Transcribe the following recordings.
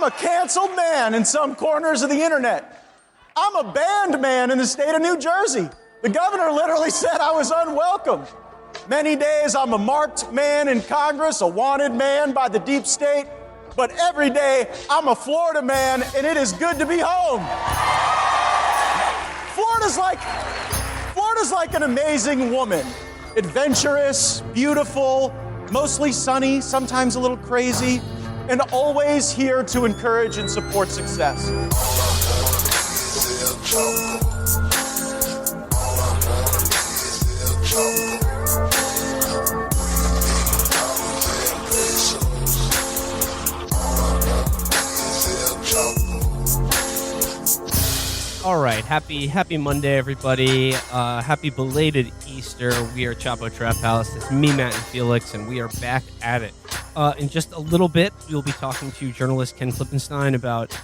I'm a canceled man in some corners of the internet. I'm a banned man in the state of New Jersey. The governor literally said I was unwelcome. Many days I'm a marked man in Congress, a wanted man by the deep state. But every day I'm a Florida man, and it is good to be home. Florida's like an amazing woman. Adventurous, beautiful, mostly sunny, sometimes a little crazy, and always here to encourage and support success. All right, happy Monday, everybody. Happy belated Easter. We are Chapo Trap House. It's me, Matt, and Felix, and we are back at it. In just a little bit, we'll be talking to journalist Ken Klippenstein about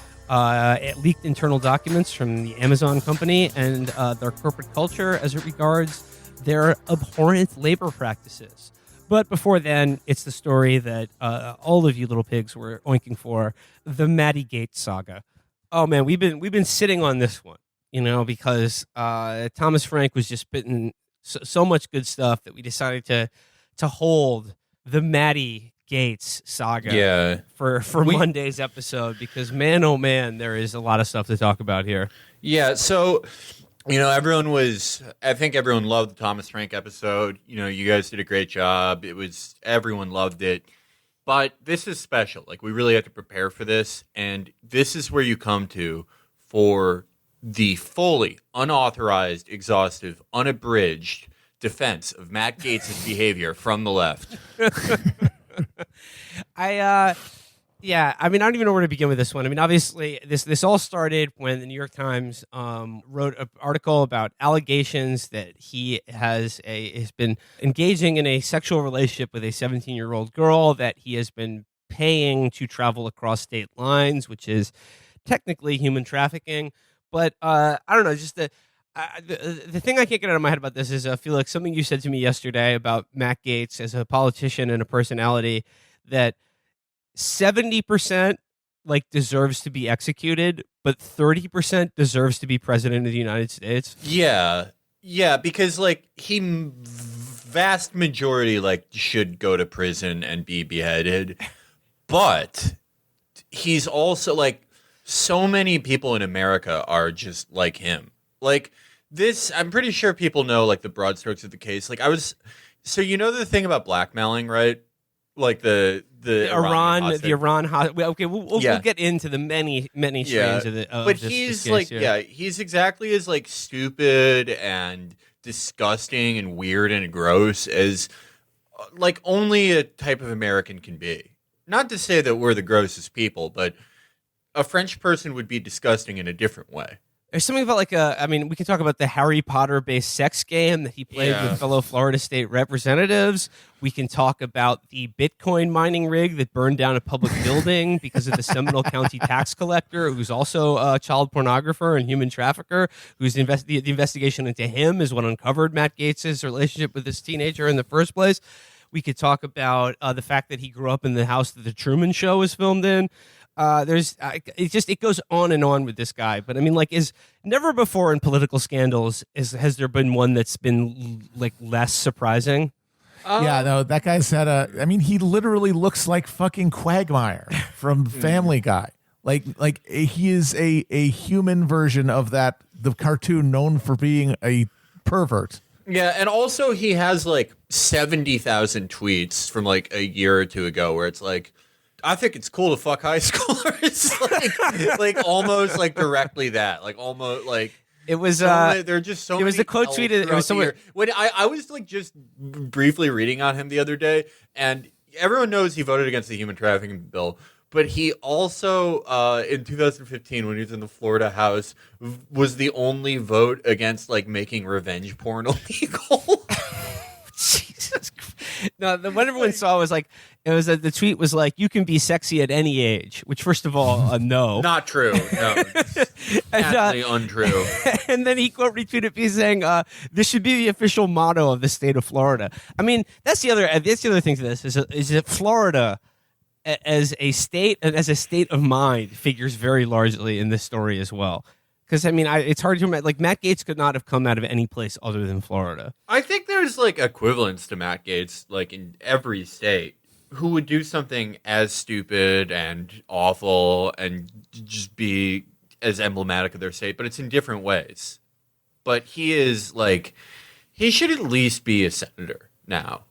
leaked internal documents from the Amazon company and their corporate culture as it regards their abhorrent labor practices. But before then, it's the story that all of you little pigs were oinking for, the Maddie Gaet saga. Oh man, we've been sitting on this one, because Thomas Frank was just spitting so much good stuff that we decided to hold the Maddie Gates saga for Monday's episode, because man, oh man, there is a lot of stuff to talk about here. Yeah, so I think everyone loved the Thomas Frank episode. You guys did a great job. Everyone loved it. But this is special. Like, we really have to prepare for this, and this is where you come to for the fully unauthorized, exhaustive, unabridged defense of Matt Gaetz' behavior from the left. I don't even know where to begin with this one. I mean, obviously, this all started when the New York Times wrote an article about allegations that he has been engaging in a sexual relationship with a 17-year-old girl that he has been paying to travel across state lines, which is technically human trafficking. But I don't know, just the thing I can't get out of my head about this is, Felix, something you said to me yesterday about Matt Gaetz as a politician and a personality, that 70% deserves to be executed, but 30% deserves to be president of the United States. Yeah, because vast majority should go to prison and be beheaded, but he's also so many people in America are just like him. This, I'm pretty sure people know the broad strokes of the case. The thing about blackmailing, right? The Iran. We'll get into the many strains of it. But he's he's exactly as stupid and disgusting and weird and gross as only a type of American can be. Not to say that we're the grossest people, but a French person would be disgusting in a different way. There's something about we can talk about the Harry Potter-based sex game that he played with fellow Florida state representatives. We can talk about the Bitcoin mining rig that burned down a public building because of the Seminole County tax collector, who's also a child pornographer and human trafficker, the investigation into him is what uncovered Matt Gaetz' relationship with this teenager in the first place. We could talk about the fact that he grew up in the house that the Truman Show was filmed in. It goes on and on with this guy. But is never before in political scandals has there been one that's been less surprising? Yeah, no, that guy's he literally looks like fucking Quagmire from Family Guy. He is a human version of the cartoon known for being a pervert. Yeah, and also he has 70,000 tweets from a year or two ago where it's I think it's cool to fuck high schoolers. Almost directly that. It was there are just so it was many the quote tweeted. It was somewhere when I was just briefly reading on him the other day, and everyone knows he voted against the human trafficking bill, but he also in 2015 when he was in the Florida House was the only vote against making revenge porn illegal. Jesus Christ. No, the one everyone saw was the tweet was you can be sexy at any age, which first of all, no. Not true. No. Absolutely untrue. And then he quote retweeted me saying, this should be the official motto of the state of Florida. That's the other thing to this is that Florida as a state of mind figures very largely in this story as well. Because I mean, it's hard to imagine. Like Matt Gaetz could not have come out of any place other than Florida. I think there's like equivalents to Matt Gaetz, like in every state, who would do something as stupid and awful and just be as emblematic of their state, but it's in different ways. But he is like, he should at least be a senator now.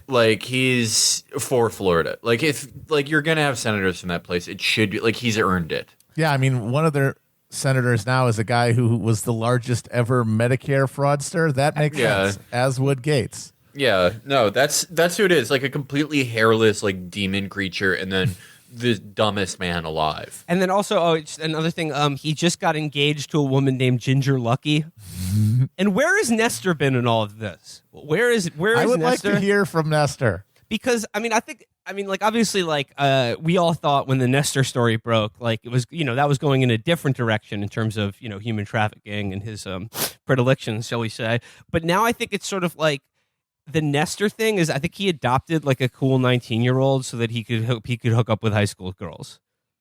Like he's for Florida. Like if like you're gonna have senators from that place, it should be like he's earned it. Yeah, I mean, one of their senators now is a guy who was the largest ever Medicare fraudster. That makes sense, as would Gaetz. Yeah, no, that's who it is. Like a completely hairless, like demon creature, and then the dumbest man alive. And then also, just another thing, he just got engaged to a woman named Ginger Lucky. And where has Nestor been in all of this? Where is I would Nestor? like to hear from Nestor. Because obviously, we all thought when the Nestor story broke, like it was, that was going in a different direction in terms of, human trafficking and his predilections, shall we say. But now I think it's sort of like the Nestor thing is, I think he adopted like a cool 19-year-old so that he could hook up with high school girls.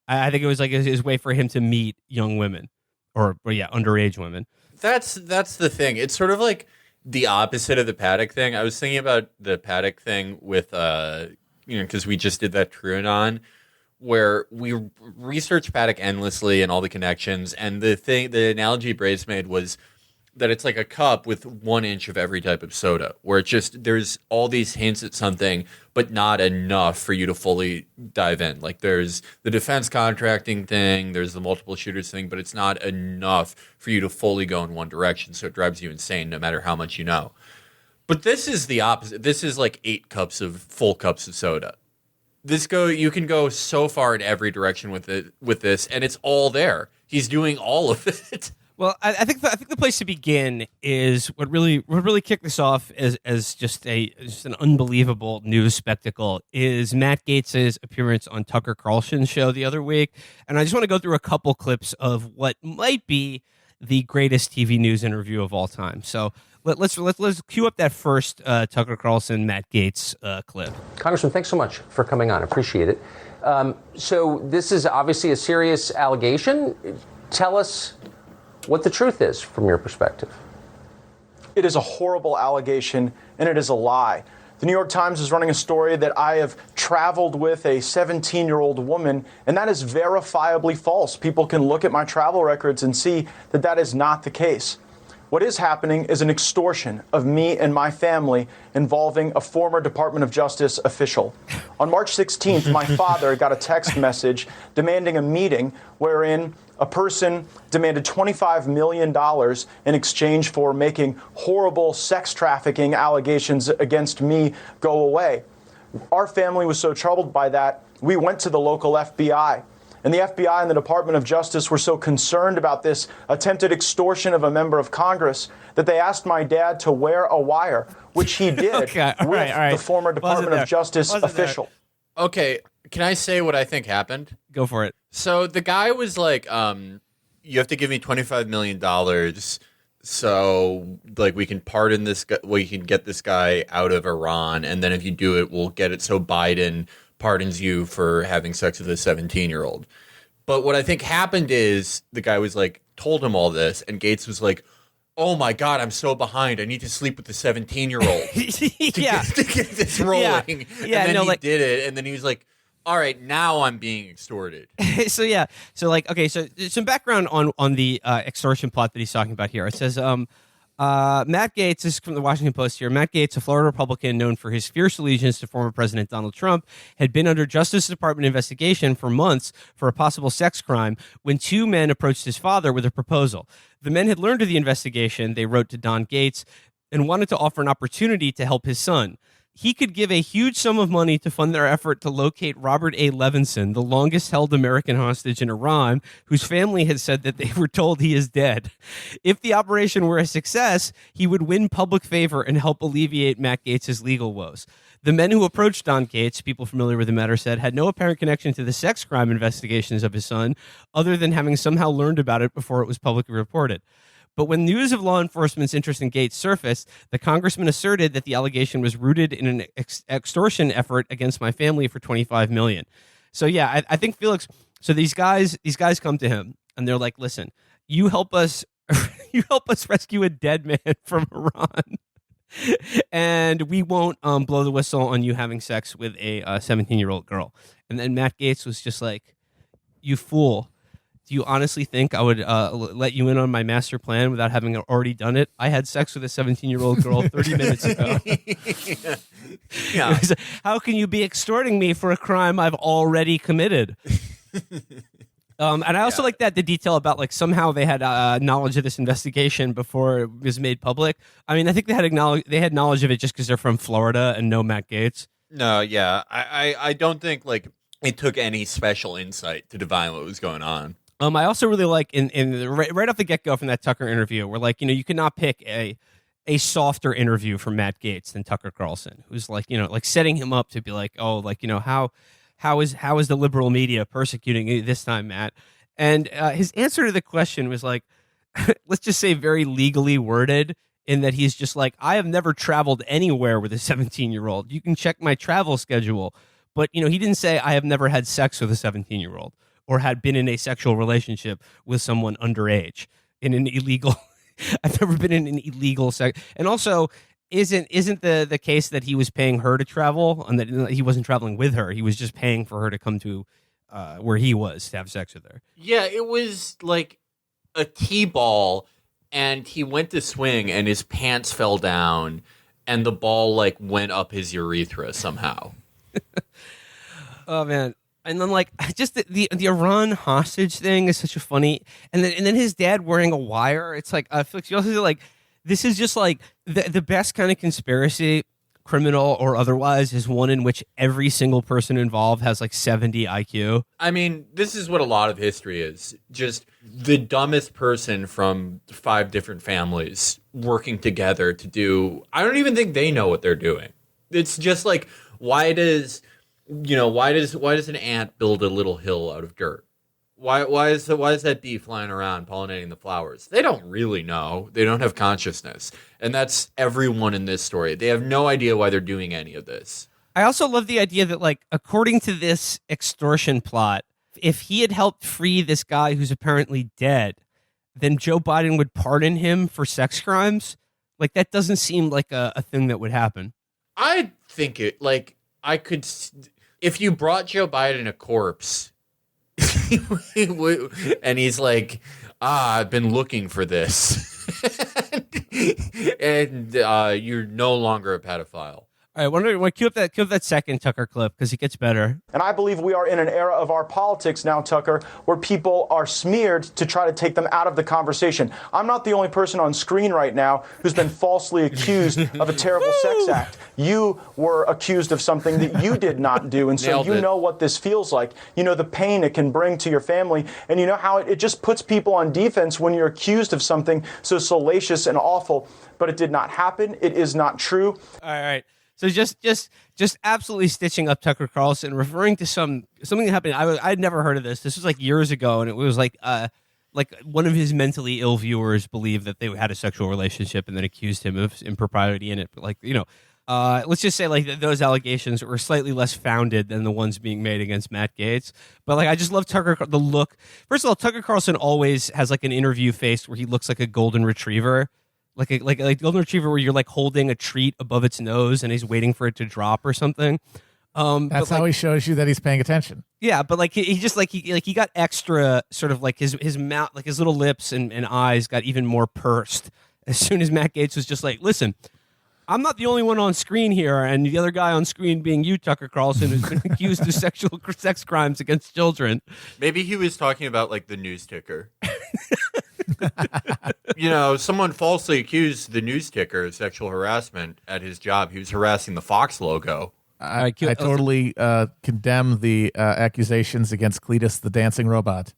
I think it was like his way for him to meet young women or underage women. That's the thing. It's sort of like the opposite of the Paddock thing. I was thinking about the Paddock thing with, because we just did that TrueAnon, where we researched Paddock endlessly and all the connections. And the analogy Brace made was that it's like a cup with 1 inch of every type of soda, where it's just there's all these hints at something, but not enough for you to fully dive in. Like there's the defense contracting thing, there's the multiple shooters thing, but it's not enough for you to fully go in one direction. So it drives you insane no matter how much you know. But this is the opposite. This is like 8 full cups of soda. You can go so far in every direction with this, and it's all there. He's doing all of it. Well, I think the place to begin is what really kicked this off as just an unbelievable news spectacle is Matt Gaetz's appearance on Tucker Carlson's show the other week, and I just want to go through a couple clips of what might be the greatest TV news interview of all time. So let's cue up that first Tucker Carlson Matt Gaetz clip. Congressman, thanks so much for coming on. Appreciate it. So this is obviously a serious allegation. Tell us what the truth is from your perspective. It is a horrible allegation, and it is a lie. The New York Times is running a story that I have traveled with a 17-year-old woman, and that is verifiably false. People can look at my travel records and see that that is not the case. What is happening is an extortion of me and my family involving a former Department of Justice official. On March 16th, my father got a text message demanding a meeting wherein a person demanded $25 million in exchange for making horrible sex trafficking allegations against me go away. Our family was so troubled by that, we went to the local FBI. And the FBI and the Department of Justice were so concerned about this attempted extortion of a member of Congress that they asked my dad to wear a wire, which he did with the former Department of Justice official. Okay, can I say what I think happened? Go for it. So the guy was like, you have to give me $25 million so like we can pardon this guy, we can get this guy out of Iran, and then if you do it, we'll get it so Biden pardons you for having sex with a 17-year-old. But what I think happened is the guy was like, told him all this, and Gaetz was like, oh my God, I'm so behind. I need to sleep with the 17-year-old to get this rolling. Yeah. And then he did it, and then he was like, all right, now I'm being extorted. So some background on the extortion plot that he's talking about here. It says, Matt Gaetz, this is from the Washington Post here. Matt Gaetz, a Florida Republican known for his fierce allegiance to former President Donald Trump, had been under Justice Department investigation for months for a possible sex crime when 2 men approached his father with a proposal. The men had learned of the investigation. They wrote to Don Gaetz and wanted to offer an opportunity to help his son. He could give a huge sum of money to fund their effort to locate Robert A. Levinson, the longest-held American hostage in Iran, whose family had said that they were told he is dead. If the operation were a success, he would win public favor and help alleviate Matt Gaetz's legal woes. The men who approached Don Gaetz, people familiar with the matter said, had no apparent connection to the sex crime investigations of his son, other than having somehow learned about it before it was publicly reported. But when news of law enforcement's interest in Gates surfaced, the congressman asserted that the allegation was rooted in an extortion effort against my family for $25 million. So yeah, I think Felix. So these guys come to him and they're like, "Listen, you help us, you help us rescue a dead man from Iran, and we won't blow the whistle on you having sex with a 17-year-old girl." And then Matt Gaetz was just like, "You fool. Do you honestly think I would let you in on my master plan without having already done it? I had sex with a 17-year-old girl 30 minutes ago." Yeah. How can you be extorting me for a crime I've already committed? And I also like that the detail about like somehow they had knowledge of this investigation before it was made public. I mean, I think they had knowledge of it just because they're from Florida and know Matt Gaetz. No, yeah. I don't think like it took any special insight to divine what was going on. I also really like right off the get go from that Tucker interview, where like you cannot pick a softer interview from Matt Gaetz than Tucker Carlson, who's like like setting him up to be like, oh, like how is the liberal media persecuting you this time, Matt? And his answer to the question was like, let's just say very legally worded, in that he's just like, I have never traveled anywhere with a 17-year-old. You can check my travel schedule, but he didn't say I have never had sex with a 17-year-old. Or had been in a sexual relationship with someone underage in an illegal. I've never been in an illegal sex. And also, isn't the case that he was paying her to travel and that he wasn't traveling with her? He was just paying for her to come to where he was to have sex with her. Yeah, it was like a T-ball, and he went to swing, and his pants fell down, and the ball like went up his urethra somehow. Oh man. And then, like, just the Iran hostage thing is such a funny, and then his dad wearing a wire. It's like, Felix, you also like, this is just like the best kind of conspiracy, criminal or otherwise, is one in which every single person involved has like 70 IQ. I mean, this is what a lot of history is. Just the dumbest person from 5 different families working together to do. I don't even think they know what they're doing. It's just like, why does an ant build a little hill out of dirt? Why is that bee flying around pollinating the flowers? They don't really know. They don't have consciousness. And that's everyone in this story. They have no idea why they're doing any of this. I also love the idea that, like, according to this extortion plot, if he had helped free this guy who's apparently dead, then Joe Biden would pardon him for sex crimes. Like, that doesn't seem like a thing that would happen. I think it, like, I could... If you brought Joe Biden a corpse, and he's like, I've been looking for this, and you're no longer a pedophile. All right, want to cue up that second Tucker clip because it gets better. And I believe we are in an era of our politics now, Tucker, where people are smeared to try to take them out of the conversation. I'm not the only person on screen right now who's been falsely accused of a terrible sex act. You were accused of something that you did not do, and so you know what this feels like. You know the pain it can bring to your family, and you know how it just puts people on defense when you're accused of something so salacious and awful. But it did not happen. It is not true. All right. So just absolutely stitching up Tucker Carlson, referring to something that happened. I'd never heard of this. This was like years ago, and it was like one of his mentally ill viewers believed that they had a sexual relationship and then accused him of impropriety in it. But let's just say like those allegations were slightly less founded than the ones being made against Matt Gaetz. But like I just love the look. First of all, Tucker Carlson always has like an interview face where he looks like a golden retriever. Like a golden retriever where you're like holding a treat above its nose and he's waiting for it to drop or something. That's how he shows you that he's paying attention. Yeah, but like he just like he got extra sort of like his mouth, like his little lips and eyes got even more pursed as soon as Matt Gaetz was just like, listen, I'm not the only one on screen here, and the other guy on screen being you, Tucker Carlson, who's been accused of sex crimes against children. Maybe he was talking about like the news ticker. Someone falsely accused the news ticker of sexual harassment at his job. He was harassing the Fox logo. I totally condemn the accusations against Cletus the dancing robot.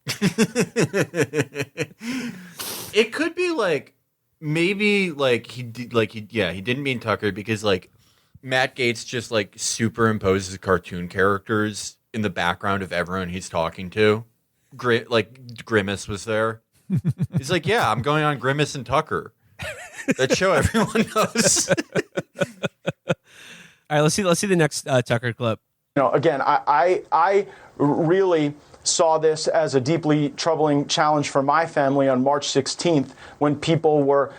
It could be like maybe like he didn't mean Tucker because like Matt Gaetz just like superimposes cartoon characters in the background of everyone he's talking to. Grimace was there. He's like, yeah, I'm going on Grimace and Tucker. That show everyone knows. All right, let's see the next Tucker clip. Again, I really saw this as a deeply troubling challenge for my family on March 16th when people were,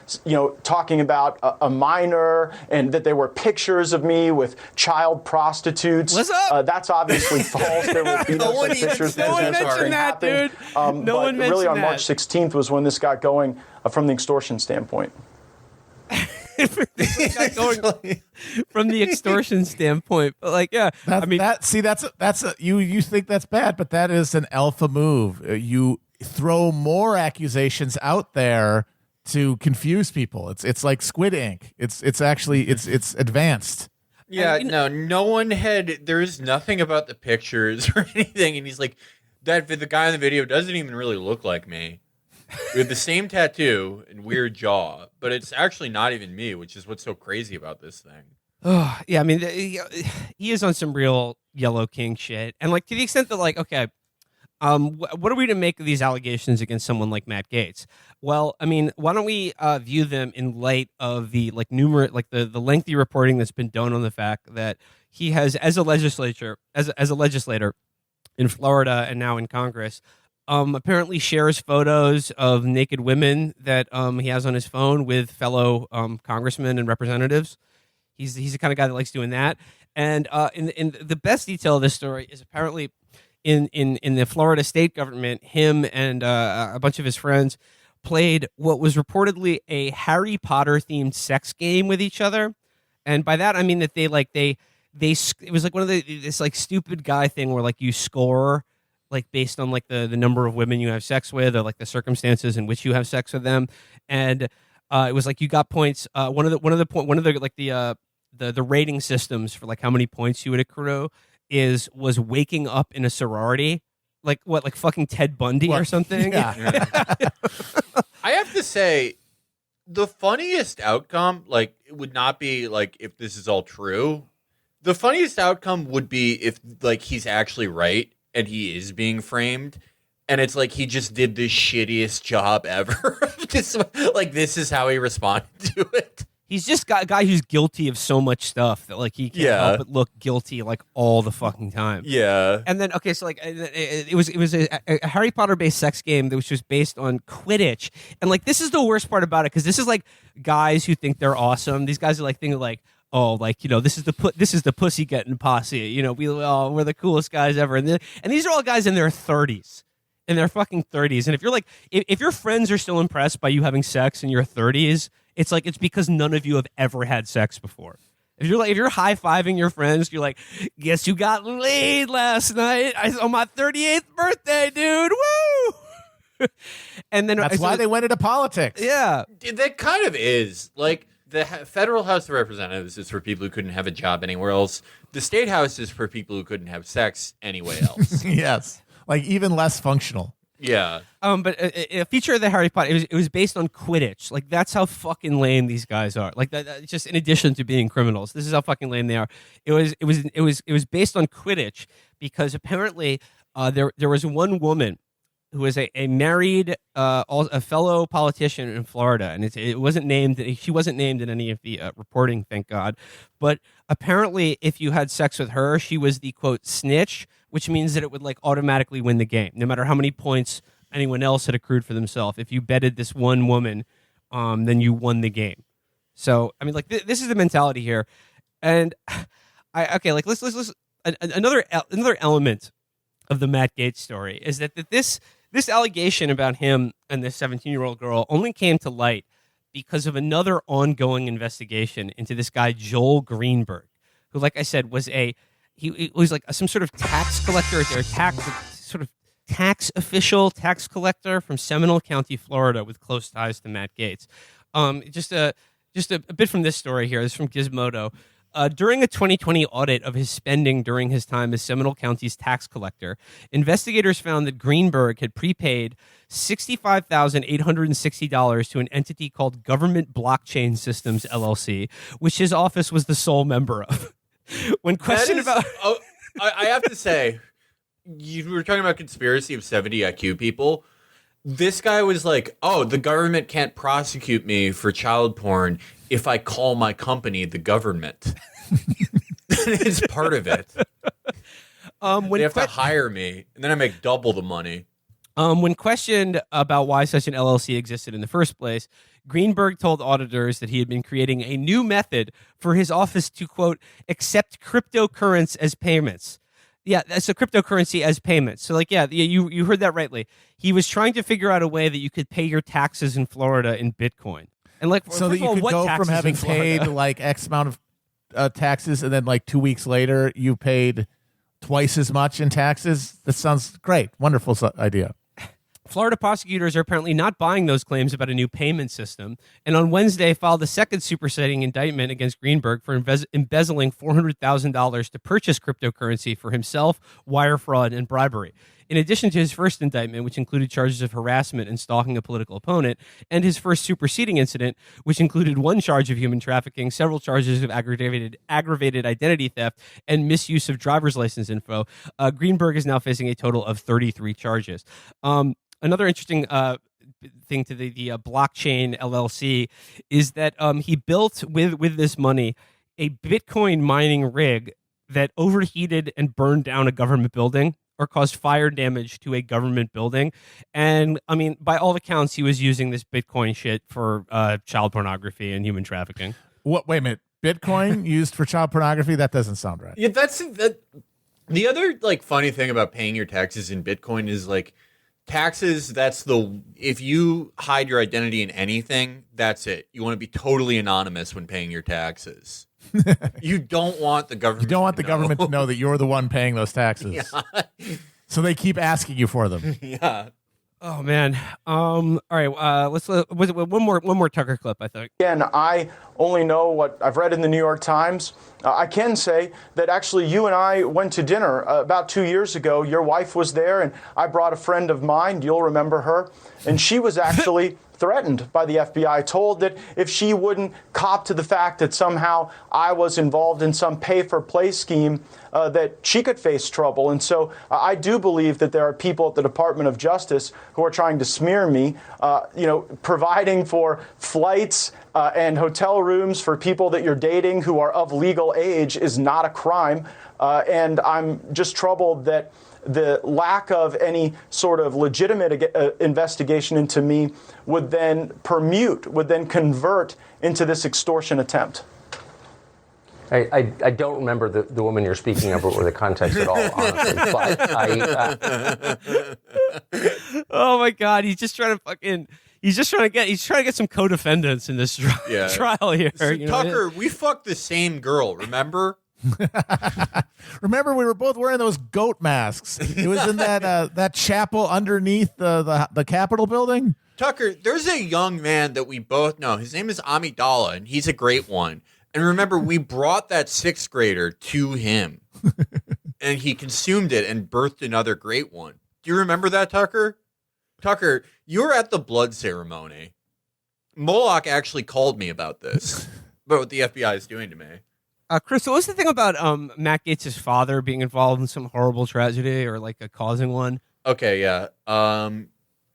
talking about a minor and that there were pictures of me with child prostitutes. What's up? That's obviously false. There would be no such pictures. No one mentioned that, dude. No one mentioned that. Really, on March 16th was when this got going from the extortion standpoint. From the extortion standpoint, but like, yeah, that's you think that's bad, but that is an alpha move. You throw more accusations out there to confuse people. It's like Squid Ink. It's actually advanced. Yeah, no one had. There is nothing about the pictures or anything, and he's like, the guy in the video doesn't even really look like me. We have the same tattoo and weird jaw, but it's actually not even me, which is what's so crazy about this thing. Oh, yeah, I mean, he is on some real Yellow King shit. And, like, to the extent that, like, okay, what are we to make of these allegations against someone like Matt Gaetz? Well, I mean, why don't we view them in light of the, like, the lengthy reporting that's been done on the fact that he has, as a legislator in Florida and now in Congress, apparently shares photos of naked women that he has on his phone with fellow congressmen and representatives. He's the kind of guy that likes doing that. And in the best detail of this story is apparently in the Florida state government, him and a bunch of his friends played what was reportedly a Harry Potter themed sex game with each other. And by that I mean that it was like one of this like stupid guy thing where like you score like based on like the number of women you have sex with or like the circumstances in which you have sex with them. And it was like you got points. One of the rating systems for like how many points you would accrue was waking up in a sorority, like fucking Ted Bundy or something. Yeah. I have to say, the funniest outcome, like, it would not be like if this is all true. The funniest outcome would be if like he's actually right and he is being framed. And it's like he just did the shittiest job ever. This is how he responded to it. He's just got a guy who's guilty of so much stuff that like he can't help but look guilty like all the fucking time. Yeah. And then okay, so like it was a Harry Potter based sex game that was just based on Quidditch. And like this is the worst part about it because this is like guys who think they're awesome. These guys are like thinking like, oh, like, this is the pussy getting posse. We're the coolest guys ever. And these are all guys in their 30s. In their fucking 30s. And if you're like, if your friends are still impressed by you having sex in your 30s, it's like, it's because none of you have ever had sex before. If you're high-fiving your friends, you're like, guess you got laid last night on my 38th birthday, dude. Woo! And then that's why they went into politics. Yeah. That kind of is. Like, the federal House of Representatives is for people who couldn't have a job anywhere else. The state house is for people who couldn't have sex anywhere else. Yes. Like even less functional. Yeah. But a feature of the Harry Potter, it was based on Quidditch. Like that's how fucking lame these guys are. Like that just in addition to being criminals, this is how fucking lame they are. It was based on Quidditch because apparently there was one woman who was a married a fellow politician in Florida, and it wasn't named. She wasn't named in any of the reporting, thank God. But apparently, if you had sex with her, she was the quote snitch, which means that it would like automatically win the game, no matter how many points anyone else had accrued for themselves. If you betted this one woman, then you won the game. So I mean, like this is the mentality here, and let's another element of the Matt Gaetz story is that this allegation about him and this 17-year-old girl only came to light because of another ongoing investigation into this guy Joel Greenberg, who, like I said, was he was like some sort of tax collector or tax official, tax collector from Seminole County, Florida, with close ties to Matt Gaetz. Just a bit from this story here. This is from Gizmodo. During a 2020 audit of his spending during his time as Seminole County's tax collector, investigators found that Greenberg had prepaid $65,860 to an entity called Government Blockchain Systems, LLC, which his office was the sole member of. When questioned about... I have to say, you were talking about conspiracy of 70 IQ people. This guy was like, oh, the government can't prosecute me for child porn if I call my company the government. It's part of it. They have to hire me, and then I make double the money. When questioned about why such an LLC existed in the first place, Greenberg told auditors that he had been creating a new method for his office to, quote, accept cryptocurrency as payments. Yeah, that's a cryptocurrency as payments. So, like, yeah, you heard that rightly. He was trying to figure out a way that you could pay your taxes in Florida in Bitcoin. And like, so that you could go from having paid like X amount of taxes, and then like 2 weeks later you paid twice as much in taxes. That sounds great. Wonderful idea. Florida prosecutors are apparently not buying those claims about a new payment system, and on Wednesday filed a second superseding indictment against Greenberg for embezzling $400,000 to purchase cryptocurrency for himself, wire fraud, and bribery. In addition to his first indictment, which included charges of harassment and stalking a political opponent, and his first superseding incident, which included one charge of human trafficking, several charges of aggravated identity theft, and misuse of driver's license info, Greenberg is now facing a total of 33 charges. Another interesting thing to the blockchain LLC is that he built with this money a Bitcoin mining rig that overheated and burned down a government building or caused fire damage to a government building. And I mean, by all accounts, he was using this Bitcoin shit for child pornography and human trafficking. What? Wait a minute. Bitcoin used for child pornography? That doesn't sound right. Yeah, the other like funny thing about paying your taxes in Bitcoin is like taxes. If you hide your identity in anything, that's it. You want to be totally anonymous when paying your taxes. You don't want the government. You don't want the government to know that you're the one paying those taxes. Yeah. So they keep asking you for them. Yeah. Oh man. All right. Let's one more Tucker clip, I think. Again, I only know what I've read in the New York Times. I can say that actually you and I went to dinner about 2 years ago. Your wife was there, and I brought a friend of mine. You'll remember her. And she was actually threatened by the FBI, told that if she wouldn't cop to the fact that somehow I was involved in some pay-for-play scheme, that she could face trouble. And so I do believe that there are people at the Department of Justice who are trying to smear me, providing for flights and hotel rooms for people that you're dating who are of legal age is not a crime. And I'm just troubled that the lack of any sort of legitimate investigation into me would then convert into this extortion attempt. I don't remember the woman you're speaking of or the context at all, honestly. But oh my God, he's trying to get some co-defendants in this trial here. So, Tucker, we fucked the same girl, remember? Remember, we were both wearing those goat masks. It was in that chapel underneath the Capitol building. Tucker, there's a young man that we both know. His name is Amidala, and he's a great one. And remember, we brought that sixth grader to him, and he consumed it and birthed another great one. Do you remember that, Tucker? Tucker, you were at the blood ceremony. Moloch actually called me about this, about what the FBI is doing to me. Chris, so what's the thing about Matt Gaetz' father being involved in some horrible tragedy or like causing one? Okay, yeah.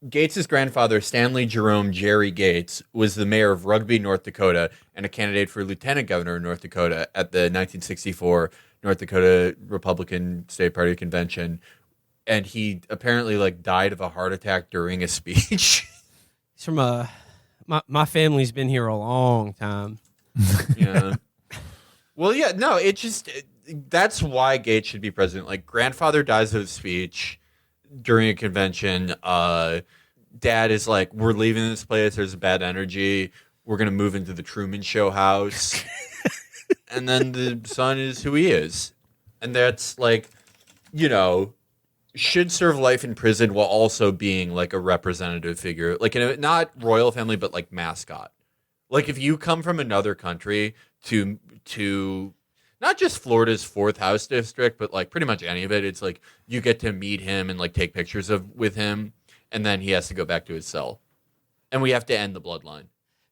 Gates' grandfather, Stanley Jerome Jerry Gates, was the mayor of Rugby, North Dakota, and a candidate for lieutenant governor of North Dakota at the 1964 North Dakota Republican State Party convention. And he apparently died of a heart attack during a speech. He's from my family's been here a long time. Yeah. Well, yeah, no, that's why Gates should be president. Grandfather dies of a speech during a convention. Dad is like, we're leaving this place. There's bad energy. We're going to move into the Truman Show house. And then the son is who he is. And that's should serve life in prison while also being a representative figure. Not royal family, but mascot. If you come from another country to not just Florida's 4th House District, but pretty much any of it, it's you get to meet him and take pictures with him, and then he has to go back to his cell, and we have to end the bloodline.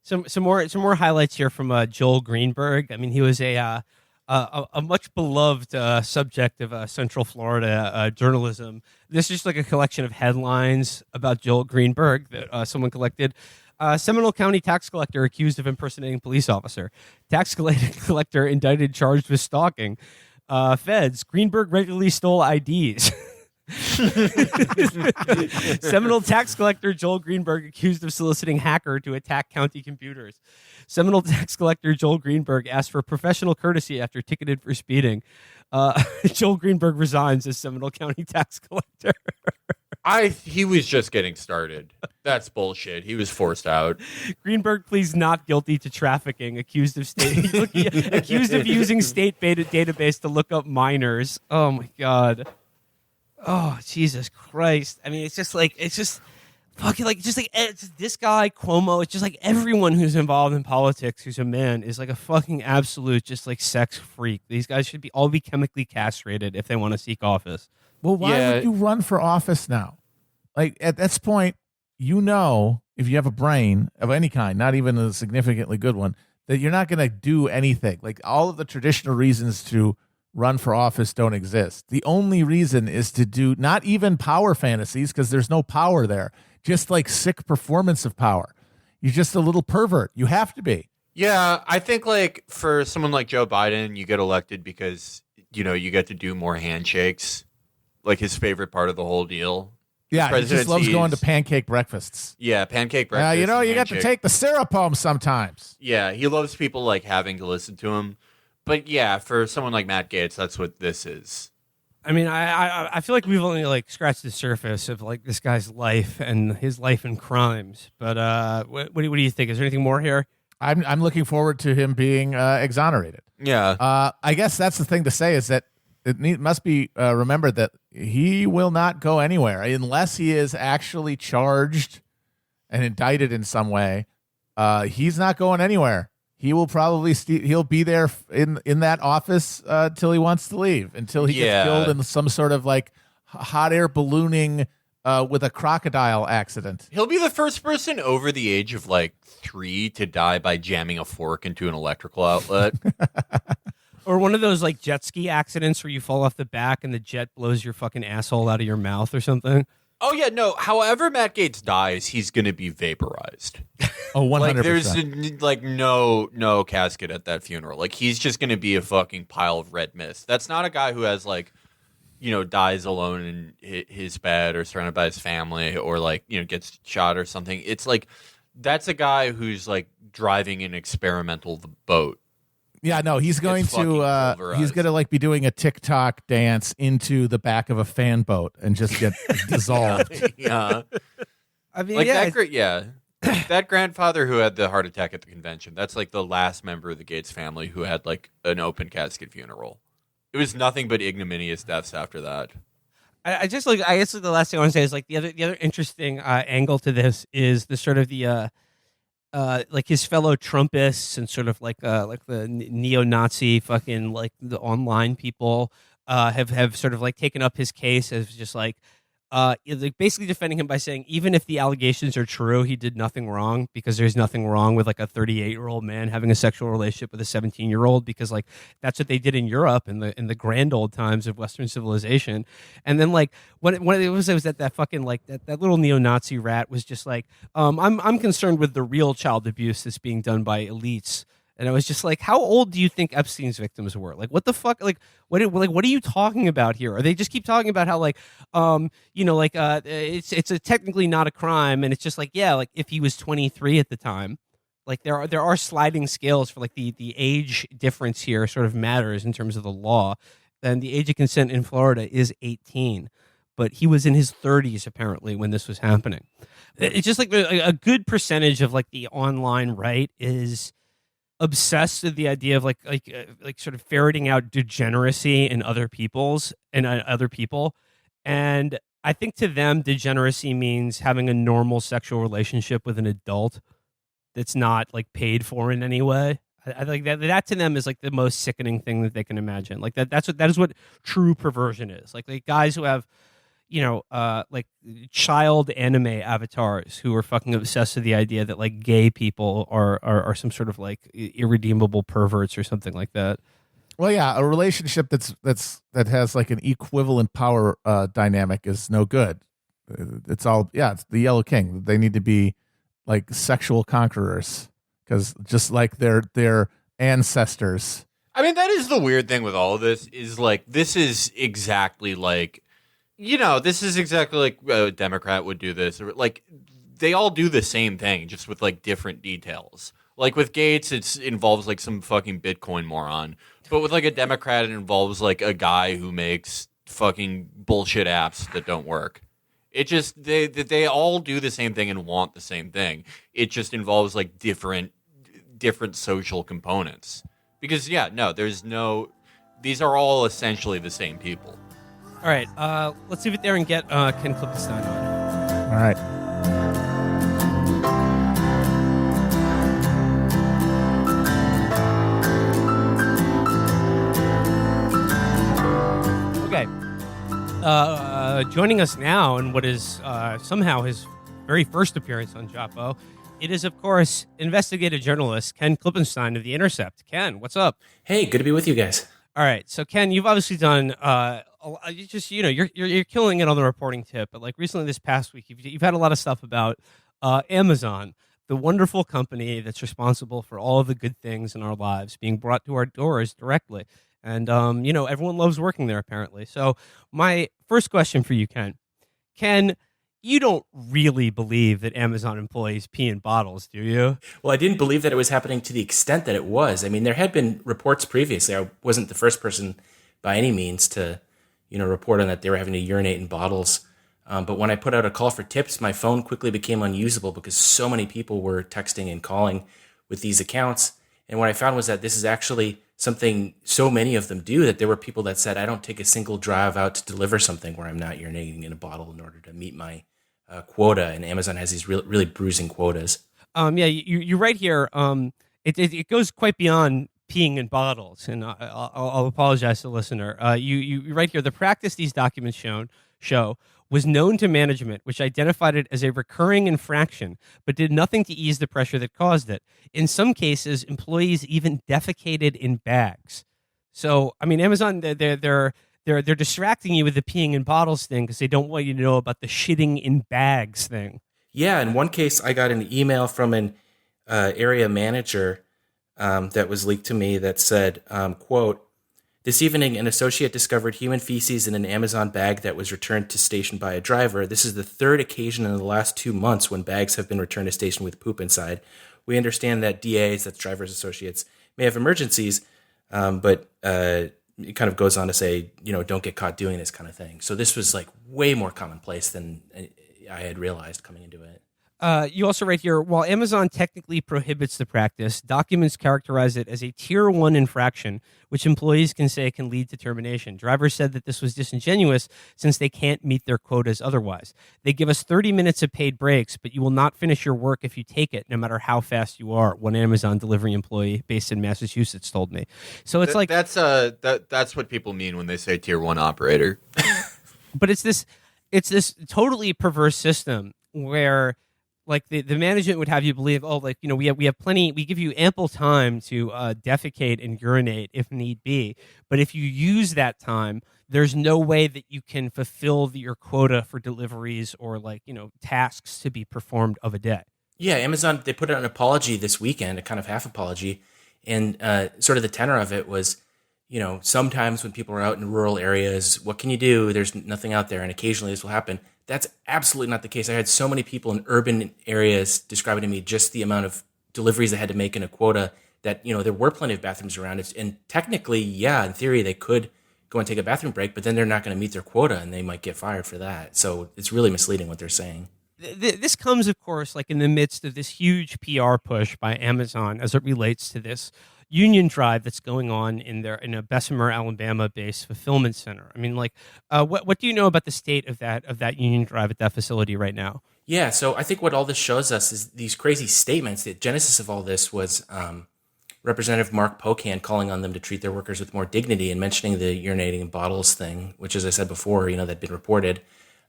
Some more highlights here from Joel Greenberg. I mean, he was a a much beloved subject of Central Florida journalism. This is just like a collection of headlines about Joel Greenberg that someone collected. Seminole County tax collector accused of impersonating police officer. Tax collector indicted charged with stalking. Feds, Greenberg regularly stole IDs. Seminole tax collector Joel Greenberg accused of soliciting hacker to attack county computers. Seminole tax collector Joel Greenberg asked for professional courtesy after ticketed for speeding. Joel Greenberg resigns as Seminole County tax collector. He was just getting started. That's bullshit. He was forced out. Greenberg pleads not guilty to trafficking, accused of using state database to look up minors. Oh my god. Oh, Jesus Christ. I mean, it's just fucking it's this guy, Cuomo. It's just like everyone who's involved in politics who's a man is like a fucking absolute just like sex freak. These guys should all be chemically castrated if they want to seek office. Well, why would you run for office now? Like, at this point, if you have a brain of any kind, not even a significantly good one, that you're not going to do anything. Like, all of the traditional reasons to run for office don't exist. The only reason is to do not even power fantasies, because there's no power there, just like sick performance of power. You're just a little pervert. You have to be. Yeah, I think like for someone like Joe Biden, you get elected because, you get to do more handshakes, like his favorite part of the whole deal. Yeah, he just loves going to pancake breakfasts. Yeah, pancake breakfast. You got to take the syrup home sometimes. Yeah, he loves people like having to listen to him. But yeah, for someone like Matt Gaetz, that's what this is. I mean, I feel like we've only like scratched the surface of like this guy's life and his life and crimes. But what do you think? Is there anything more here? I'm looking forward to him being exonerated. Yeah. I guess that's the thing to say is that must be remembered that he will not go anywhere unless he is actually charged and indicted in some way. He's not going anywhere. He will probably he'll be there in that office till he wants to leave, until he gets killed in some sort of like hot air ballooning with a crocodile accident. He'll be the first person over the age of like 3 to die by jamming a fork into an electrical outlet. Or one of those like jet ski accidents where you fall off the back and the jet blows your fucking asshole out of your mouth or something. Oh, yeah, no. However Matt Gaetz dies, he's going to be vaporized. Oh, 100%. Like, there's like no casket at that funeral. Like, he's just going to be a fucking pile of red mist. That's not a guy who has like, dies alone in his bed or surrounded by his family or like, gets shot or something. It's like, that's a guy who's like driving an experimental boat. Yeah, no, he's going to like be doing a TikTok dance into the back of a fan boat and just get dissolved. Yeah. I mean, like that grandfather who had the heart attack at the convention, that's like the last member of the Gaetz family who had like an open casket funeral. It was nothing but ignominious deaths after that. I guess the last thing I want to say is like the other interesting angle to this is the sort of the like his fellow Trumpists and sort of like the neo-Nazi fucking like the online people have sort of like taken up his case as just like basically defending him by saying even if the allegations are true, he did nothing wrong, because there's nothing wrong with like a 38-year-old man having a sexual relationship with a 17-year-old, because like that's what they did in Europe in the grand old times of Western civilization. And then like when it was that fucking like that little neo-Nazi rat was just like I'm concerned with the real child abuse that's being done by elites. And I was just like, how old do you think Epstein's victims were? Like, what the fuck? Like, what are you talking about here? Or they just keep talking about how like, it's technically not a crime, and it's just like, yeah, like if he was 23 at the time, like there are sliding scales for like the age difference here sort of matters in terms of the law, and the age of consent in Florida is 18, but he was in his 30s apparently when this was happening. It's just like a good percentage of like the online right is obsessed with the idea of like sort of ferreting out degeneracy in other people, and I think to them degeneracy means having a normal sexual relationship with an adult that's not like paid for in any way. I think that to them is like the most sickening thing that they can imagine. Like that is what true perversion is. Like guys who have like child anime avatars who are fucking obsessed with the idea that like gay people are some sort of like irredeemable perverts or something like that. Well, yeah, a relationship that has like an equivalent power dynamic is no good. It's all it's the Yellow King. They need to be like sexual conquerors because just like their ancestors. I mean, that is the weird thing with all of this is like this is exactly like this is exactly like a Democrat would do this, or like they all do the same thing just with like different details. Like with Gates, it involves like some fucking Bitcoin moron. But with like a Democrat, it involves like a guy who makes fucking bullshit apps that don't work. It just they all do the same thing and want the same thing. It just involves like different social components. Because these are all essentially the same people. All right, let's see if there and get Ken Klippenstein on. All right. Joining us now in what is somehow his very first appearance on Chapo, it is, of course, investigative journalist Ken Klippenstein of The Intercept. Ken, what's up? Hey, good to be with you guys. All right, so Ken, you've obviously done you're killing it on the reporting tip, but like recently this past week, you've had a lot of stuff about Amazon, the wonderful company that's responsible for all of the good things in our lives being brought to our doors directly. And, everyone loves working there, apparently. So my first question for you, Ken, you don't really believe that Amazon employees pee in bottles, do you? Well, I didn't believe that it was happening to the extent that it was. I mean, there had been reports previously. I wasn't the first person by any means to, report on that they were having to urinate in bottles. But when I put out a call for tips, my phone quickly became unusable because so many people were texting and calling with these accounts. And what I found was that this is actually something so many of them do that there were people that said, I don't take a single drive out to deliver something where I'm not urinating in a bottle in order to meet my quota. And Amazon has these really bruising quotas. You right here. It goes quite beyond peeing in bottles. And I'll apologize to the listener. You right here. The practice these documents show was known to management, which identified it as a recurring infraction, but did nothing to ease the pressure that caused it. In some cases, employees even defecated in bags. So, I mean, Amazon, they're distracting you with the peeing in bottles thing because they don't want you to know about the shitting in bags thing. Yeah, in one case, I got an email from an area manager that was leaked to me that said, quote, "This evening, an associate discovered human feces in an Amazon bag that was returned to station by a driver. This is the third occasion in the last 2 months when bags have been returned to station with poop inside. We understand that DAs, that's drivers associates, may have emergencies, but it kind of goes on to say, don't get caught doing this kind of thing." So this was like way more commonplace than I had realized coming into it. You also write here, while Amazon technically prohibits the practice, documents characterize it as a tier 1 infraction, which employees can say can lead to termination. Drivers said that this was disingenuous since they can't meet their quotas otherwise. They give us 30 minutes of paid breaks, but you will not finish your work if you take it, no matter how fast you are, one Amazon delivery employee based in Massachusetts told me. So it's that's what people mean when they say tier 1 operator. But it's this totally perverse system where like the management would have you believe, we have plenty, we give you ample time to defecate and urinate if need be. But if you use that time, there's no way that you can fulfill your quota for deliveries or tasks to be performed of a day. Yeah, Amazon, they put out an apology this weekend, a kind of half apology. And sort of the tenor of it was, sometimes when people are out in rural areas, what can you do? There's nothing out there. And occasionally this will happen. That's absolutely not the case. I had so many people in urban areas describing to me just the amount of deliveries they had to make in a quota that, there were plenty of bathrooms around. And technically, yeah, in theory, they could go and take a bathroom break, but then they're not going to meet their quota and they might get fired for that. So it's really misleading what they're saying. This comes, of course, like in the midst of this huge PR push by Amazon as it relates to this union drive that's going on in a Bessemer, Alabama-based fulfillment center. I mean, what do you know about the state of that union drive at that facility right now? Yeah, so I think what all this shows us is these crazy statements. The genesis of all this was Representative Mark Pocan calling on them to treat their workers with more dignity and mentioning the urinating in bottles thing, which, as I said before, that'd been reported.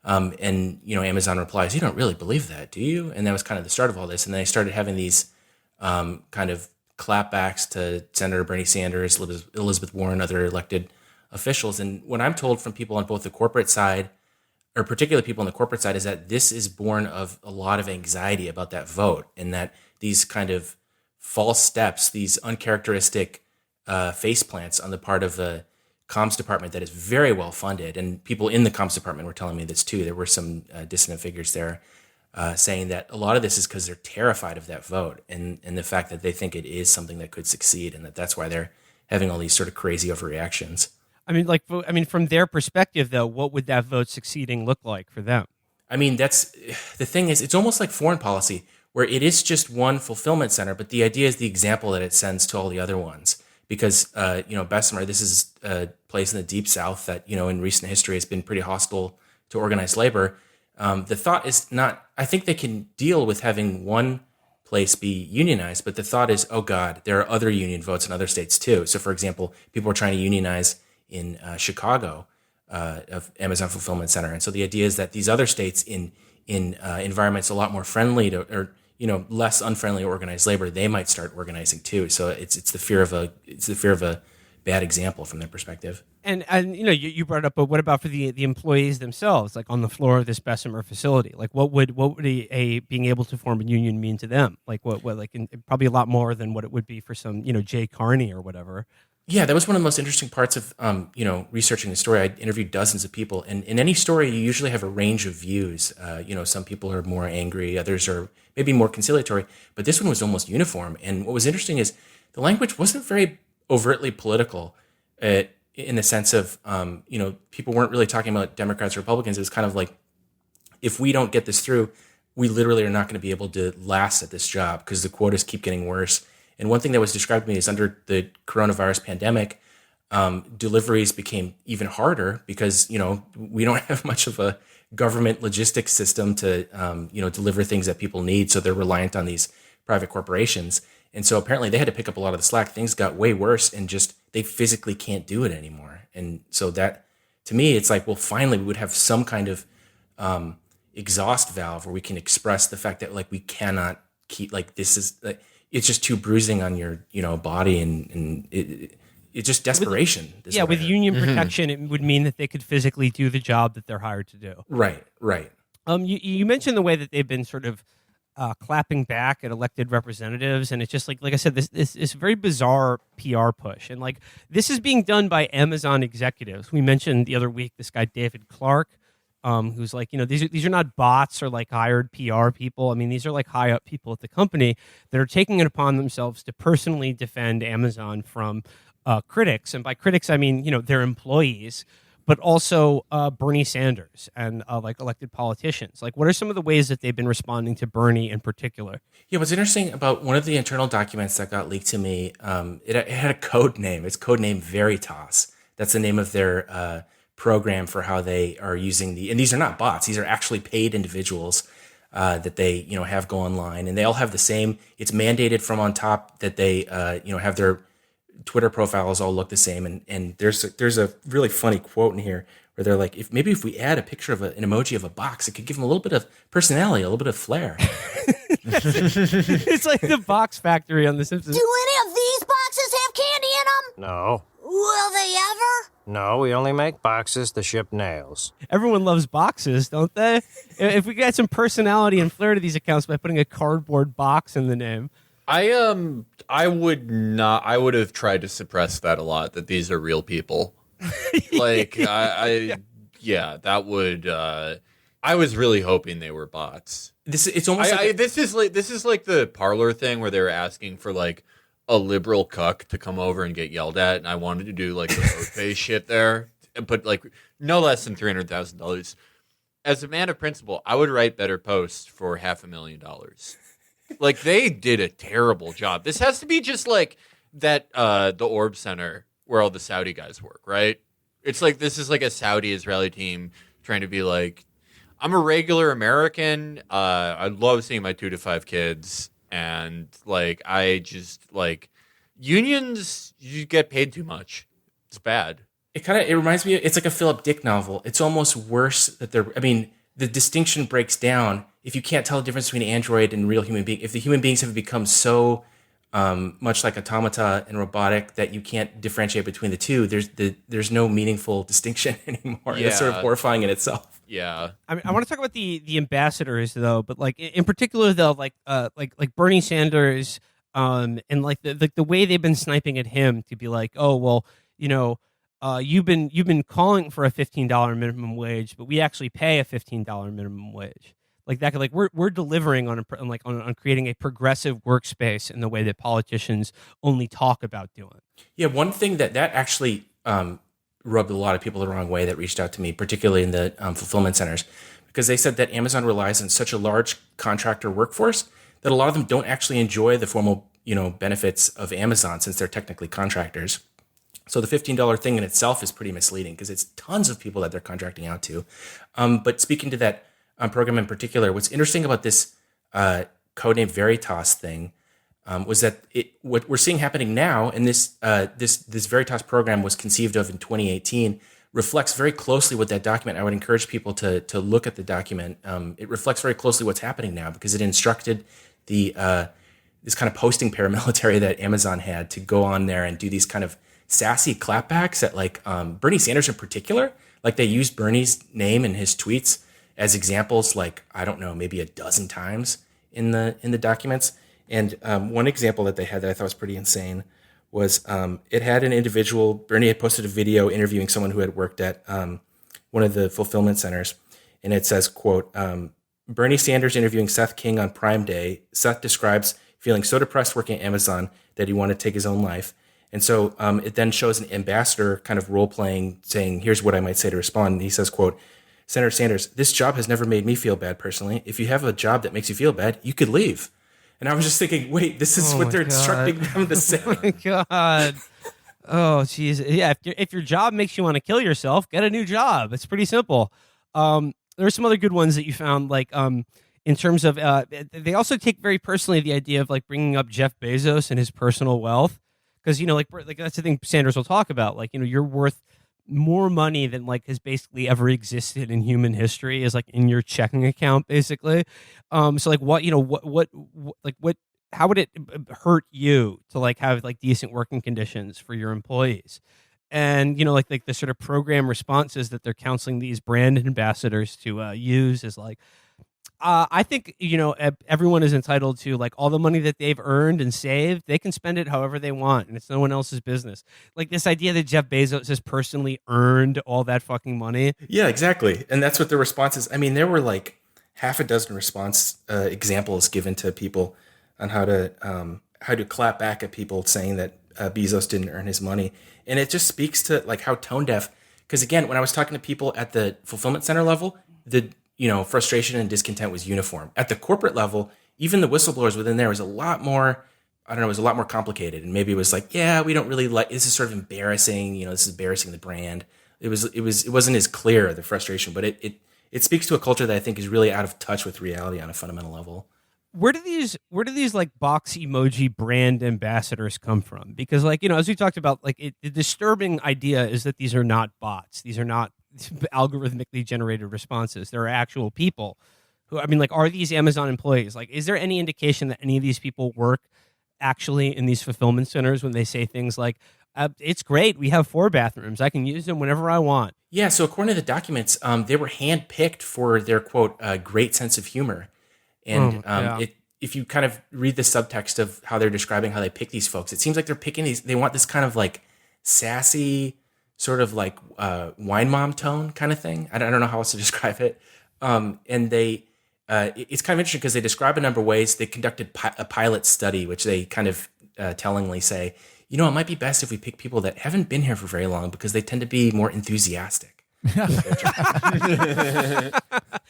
And Amazon replies, "You don't really believe that, do you?" And that was kind of the start of all this. And then they started having these kind of clapbacks to Senator Bernie Sanders, Elizabeth Warren, other elected officials. And what I'm told from people on both the corporate side, or particularly people on the corporate side, is that this is born of a lot of anxiety about that vote, and that these kind of false steps, these uncharacteristic face plants on the part of the comms department that is very well funded, and people in the comms department were telling me this too. There were some dissonant figures there saying that a lot of this is because they're terrified of that vote and the fact that they think it is something that could succeed, and that's why they're having all these sort of crazy overreactions. I mean, from their perspective, though, what would that vote succeeding look like for them? I mean, that's the thing is, it's almost like foreign policy, where it is just one fulfillment center, but the idea is the example that it sends to all the other ones. Because, Bessemer, this is a place in the Deep South that, in recent history has been pretty hostile to organized labor. The thought is not, I think they can deal with having one place be unionized, but the thought is, oh God, there are other union votes in other states too. So, for example, people are trying to unionize in Chicago, of Amazon Fulfillment Center. And so the idea is that these other states in environments a lot more friendly to, or less unfriendly to organized labor, they might start organizing too. So it's the fear of a bad example from their perspective. And you brought it up, but what about for the employees themselves, like on the floor of this Bessemer facility? Like what would a being able to form a union mean to them? Like what probably a lot more than what it would be for some Jay Carney or whatever. Yeah, that was one of the most interesting parts of researching the story. I interviewed dozens of people, and in any story, you usually have a range of views. Some people are more angry, others are maybe more conciliatory, but this one was almost uniform. And what was interesting is the language wasn't very overtly political, in the sense of people weren't really talking about Democrats or Republicans. It was kind of like, if we don't get this through, we literally are not going to be able to last at this job because the quotas keep getting worse. And one thing that was described to me is under the coronavirus pandemic, deliveries became even harder because, we don't have much of a government logistics system to, deliver things that people need. So they're reliant on these private corporations. And so apparently they had to pick up a lot of the slack. Things got way worse and just they physically can't do it anymore. And so that, to me, it's like, well, finally we would have some kind of exhaust valve where we can express the fact that we cannot keep, this is it's just too bruising on your, body, and it's just desperation. With union protection, it would mean that they could physically do the job that they're hired to do. Right. You mentioned the way that they've been sort of clapping back at elected representatives, and it's just like I said, this very bizarre PR push, and this is being done by Amazon executives. We mentioned the other week this guy David Clark. Who's these are not bots or hired PR people. I mean, these are high up people at the company that are taking it upon themselves to personally defend Amazon from critics. And by critics, I mean, their employees, but also Bernie Sanders and elected politicians. What are some of the ways that they've been responding to Bernie in particular? Yeah, what's interesting about one of the internal documents that got leaked to me, it had a code name. It's codename Veritas. That's the name of their program for how they are using and these are not bots, these are actually paid individuals that they have go online, and they all have the same, it's mandated from on top that they have their Twitter profiles all look the same, and there's a really funny quote in here where they're like, if we add a picture of an emoji of a box, it could give them a little bit of personality, a little bit of flair. It's like the box factory on The Simpsons. Do any of these boxes have candy in them? No. Will they ever? No, we only make boxes to ship nails. Everyone loves boxes, don't they? If we get some personality and flair to these accounts by putting a cardboard box in the name. I would have tried to suppress that a lot, that these are real people. I was really hoping they were bots. This is like the Parler thing where they were asking for a liberal cuck to come over and get yelled at, and I wanted to do the road face shit there and put no less than $300,000. As a man of principle, I would write better posts for $500,000. They did a terrible job. This has to be just that the Orb Center where all the Saudi guys work, right? It's this is a Saudi Israeli team trying to be I'm a regular American. I love seeing my 2 to 5 kids. And I just unions, you get paid too much. It's bad. It reminds me, it's like a Philip Dick novel. It's almost worse that the distinction breaks down if you can't tell the difference between an android and real human being. If the human beings have become so much like automata and robotic, that you can't differentiate between the two. There's no meaningful distinction anymore. Yeah. It's sort of horrifying in itself. Yeah. I mean, I want to talk about the ambassadors though, but like in particular though, like Bernie Sanders, and like the way they've been sniping at him to be like, oh well, you've been calling for a $15 minimum wage, but we actually pay a $15 minimum wage. Like that, like we're delivering on creating a progressive workspace in the way that politicians only talk about doing. Yeah, one thing that actually rubbed a lot of people the wrong way that reached out to me, particularly in the fulfillment centers, because they said that Amazon relies on such a large contractor workforce that a lot of them don't actually enjoy the formal, benefits of Amazon since they're technically contractors. So the $15 thing in itself is pretty misleading because it's tons of people that they're contracting out to. But speaking to that program in particular, what's interesting about this codename Veritas thing was that what we're seeing happening now, and this Veritas program was conceived of in 2018, reflects very closely what that document. I would encourage people to look at the document. It reflects very closely what's happening now because it instructed this kind of posting paramilitary that Amazon had to go on there and do these kind of sassy clapbacks at like Bernie Sanders in particular. Like they used Bernie's name in his tweets as examples, like, I don't know, maybe a dozen times in the documents. And one example that they had that I thought was pretty insane was it had an individual, Bernie had posted a video interviewing someone who had worked at one of the fulfillment centers. And it says, quote, Bernie Sanders interviewing Seth King on Prime Day. Seth describes feeling so depressed working at Amazon that he wanted to take his own life. And so it then shows an ambassador kind of role-playing, saying, here's what I might say to respond. And he says, quote, Senator Sanders, this job has never made me feel bad personally. If you have a job that makes you feel bad, you could leave. And I was just thinking, wait, this is what they're instructing them to say. Oh my God. Oh, geez. Yeah, if your job makes you want to kill yourself, get a new job. It's pretty simple. There are some other good ones that you found, like in terms of, they also take very personally the idea of like bringing up Jeff Bezos and his personal wealth. Because, like that's the thing Sanders will talk about. Like, you're worth more money than like has basically ever existed in human history is like in your checking account, basically. So like how would it hurt you to like have like decent working conditions for your employees? And, like the sort of program responses that they're counseling these brand ambassadors to use is like, I think, everyone is entitled to like all the money that they've earned and saved. They can spend it however they want, and it's no one else's business. Like this idea that Jeff Bezos has personally earned all that fucking money. Yeah, exactly. And that's what the response is. I mean, there were like half a dozen response examples given to people on how to clap back at people saying that Bezos didn't earn his money. And it just speaks to like how tone deaf, because again, when I was talking to people at the fulfillment center level, the frustration and discontent was uniform. At the corporate level, even the whistleblowers within there was a lot more complicated. And maybe it was like, yeah, we don't really like, this is sort of embarrassing. This is embarrassing the brand. It wasn't as clear, the frustration, but it speaks to a culture that I think is really out of touch with reality on a fundamental level. Where do these like box emoji brand ambassadors come from? Because like, as we talked about, like the disturbing idea is that these are not bots. These are not algorithmically generated responses. There are actual people who, are these Amazon employees? Like, is there any indication that any of these people work actually in these fulfillment centers when they say things like, it's great, we have 4 bathrooms, I can use them whenever I want? Yeah, so according to the documents, they were handpicked for their, quote, great sense of humor. And if you kind of read the subtext of how they're describing how they pick these folks, it seems like they're picking they want this kind of like sassy, sort of like wine mom tone kind of thing. I don't know how else to describe it. And it's kind of interesting because they describe a number of ways. They conducted a pilot study, which they kind of tellingly say, it might be best if we pick people that haven't been here for very long because they tend to be more enthusiastic.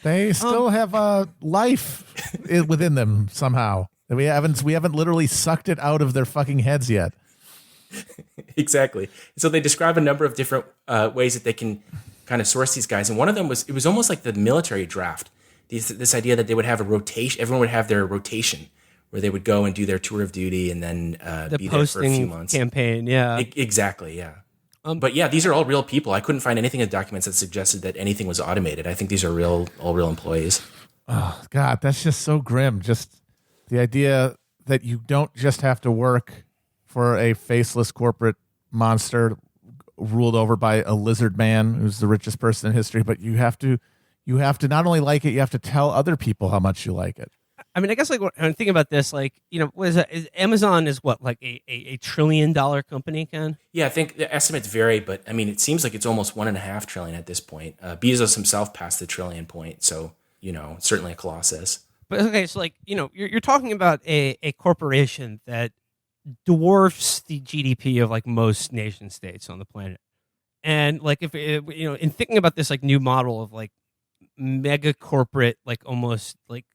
They still have a life within them somehow. We haven't literally sucked it out of their fucking heads yet. Exactly. So they describe a number of different ways that they can kind of source these guys. And one of them was almost like the military draft. This idea that they would have a rotation. Everyone would have their rotation where they would go and do their tour of duty and then be there for a few months. Campaign, yeah. Exactly, yeah. But yeah, these are all real people. I couldn't find anything in the documents that suggested that anything was automated. I think these are all real employees. Oh God, that's just so grim. Just the idea that you don't just have to work for a faceless corporate monster ruled over by a lizard man who's the richest person in history, but you have to not only like it, you have to tell other people how much you like it. I mean, I guess like when I'm thinking about this, like, you know, what is that? Amazon is what, like a $1 trillion company, Ken? Yeah, I think the estimates vary, but I mean, it seems like it's almost $1.5 trillion at this point. Bezos himself passed the trillion point, so you know, certainly a colossus. But okay, so like, you know, you're talking about a corporation that dwarfs the GDP of like most nation states on the planet, and like if you know, in thinking about this like new model of like mega corporate, like almost like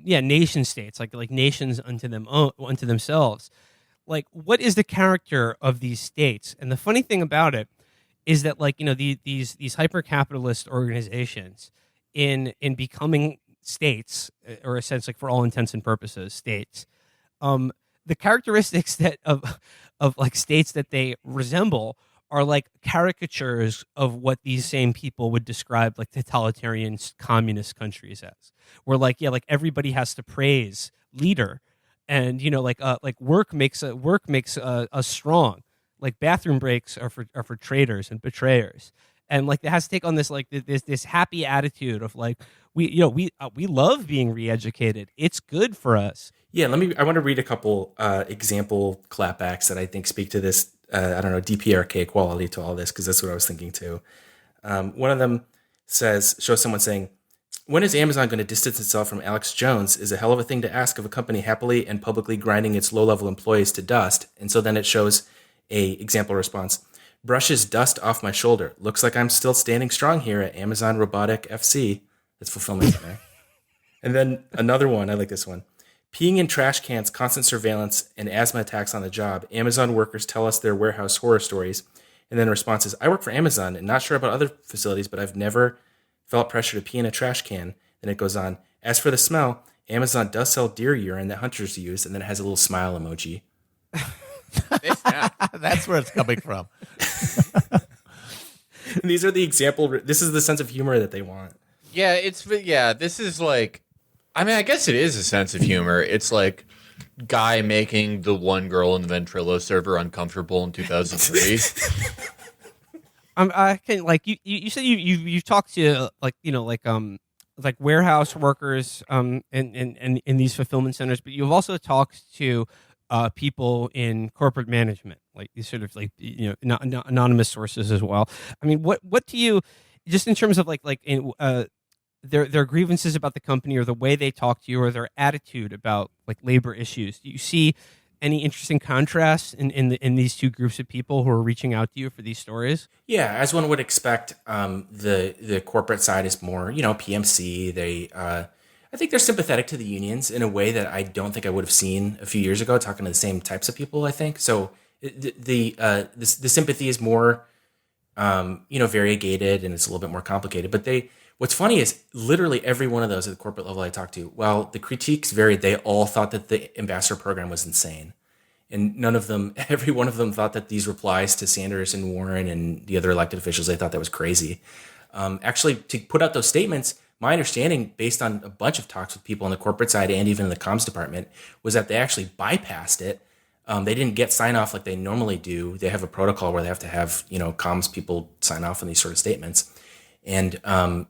nation states, like nations unto themselves. Like, what is the character of these states? And the funny thing about it is that, like, you know, these hyper capitalist organizations in becoming states, or a sense like for all intents and purposes states, the characteristics that of like states that they resemble are like caricatures of what these same people would describe like totalitarian communist countries as, where like everybody has to praise leader, and you know like work makes us strong, like bathroom breaks are for traitors and betrayers, and like it has to take on this like this happy attitude of like we love being reeducated, it's good for us. Yeah, I want to read a couple example clapbacks that I think speak to this. I don't know, DPRK quality to all this, because that's what I was thinking too. One of them shows someone saying, "When is Amazon going to distance itself from Alex Jones is a hell of a thing to ask of a company happily and publicly grinding its low-level employees to dust." And so then it shows a example response. "Brushes dust off my shoulder. Looks like I'm still standing strong here at Amazon Robotic FC." That's fulfillment center. And then another one, I like this one. "Peeing in trash cans, constant surveillance, and asthma attacks on the job. Amazon workers tell us their warehouse horror stories." And then the response is, "I work for Amazon and not sure about other facilities, but I've never felt pressure to pee in a trash can." Then it goes on, "As for the smell, Amazon does sell deer urine that hunters use," and then it has a little smile emoji. That's where it's coming from. And these are the example. This is the sense of humor that they want. Yeah, this is like, I mean, I guess it is a sense of humor. It's like guy making the one girl in the Ventrilo server uncomfortable in 2003. I can like you said you talked to like you know like warehouse workers in these fulfillment centers, but you've also talked to people in corporate management, like these sort of like you know anonymous sources as well. I mean, what do you, just in terms of their grievances about the company, or the way they talk to you, or their attitude about like labor issues, do you see any interesting contrasts in these two groups of people who are reaching out to you for these stories? Yeah, as one would expect, the corporate side is more, you know, PMC. I think they're sympathetic to the unions in a way that I don't think I would have seen a few years ago, talking to the same types of people, I think. So the sympathy is more, you know, variegated, and it's a little bit more complicated. But what's funny is literally every one of those at the corporate level I talked to, while the critiques varied, they all thought that the ambassador program was insane. And none of them, every one of them thought that these replies to Sanders and Warren and the other elected officials, they thought that was crazy. Actually, to put out those statements, my understanding, based on a bunch of talks with people on the corporate side and even in the comms department, was that they actually bypassed it. They didn't get sign off like they normally do. They have a protocol where they have to have, you know, comms people sign off on these sort of statements. And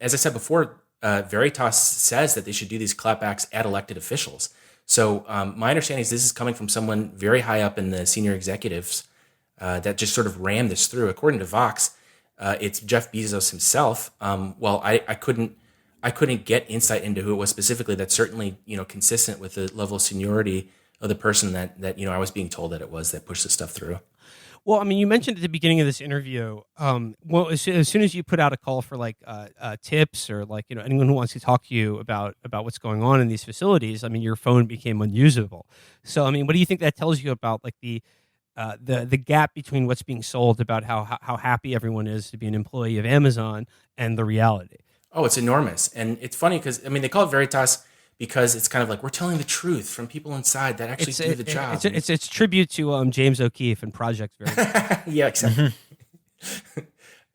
as I said before, Veritas says that they should do these clapbacks at elected officials. So my understanding is this is coming from someone very high up in the senior executives that just sort of rammed this through. According to Vox, it's Jeff Bezos himself. Well, I couldn't get insight into who it was specifically. That's certainly, you know, consistent with the level of seniority of the person that you know I was being told that it was that pushed this stuff through. Well, I mean, you mentioned at the beginning of this interview, well, as soon as you put out a call for like tips, or like, you know, anyone who wants to talk to you about what's going on in these facilities, I mean, your phone became unusable. So, I mean, what do you think that tells you about like the gap between what's being sold about how happy everyone is to be an employee of Amazon and the reality? Oh, it's enormous. And it's funny because, I mean, they call it Veritas because it's kind of like we're telling the truth from people inside that actually do the job. It's tribute to James O'Keefe and Project Veritas. Yeah, exactly.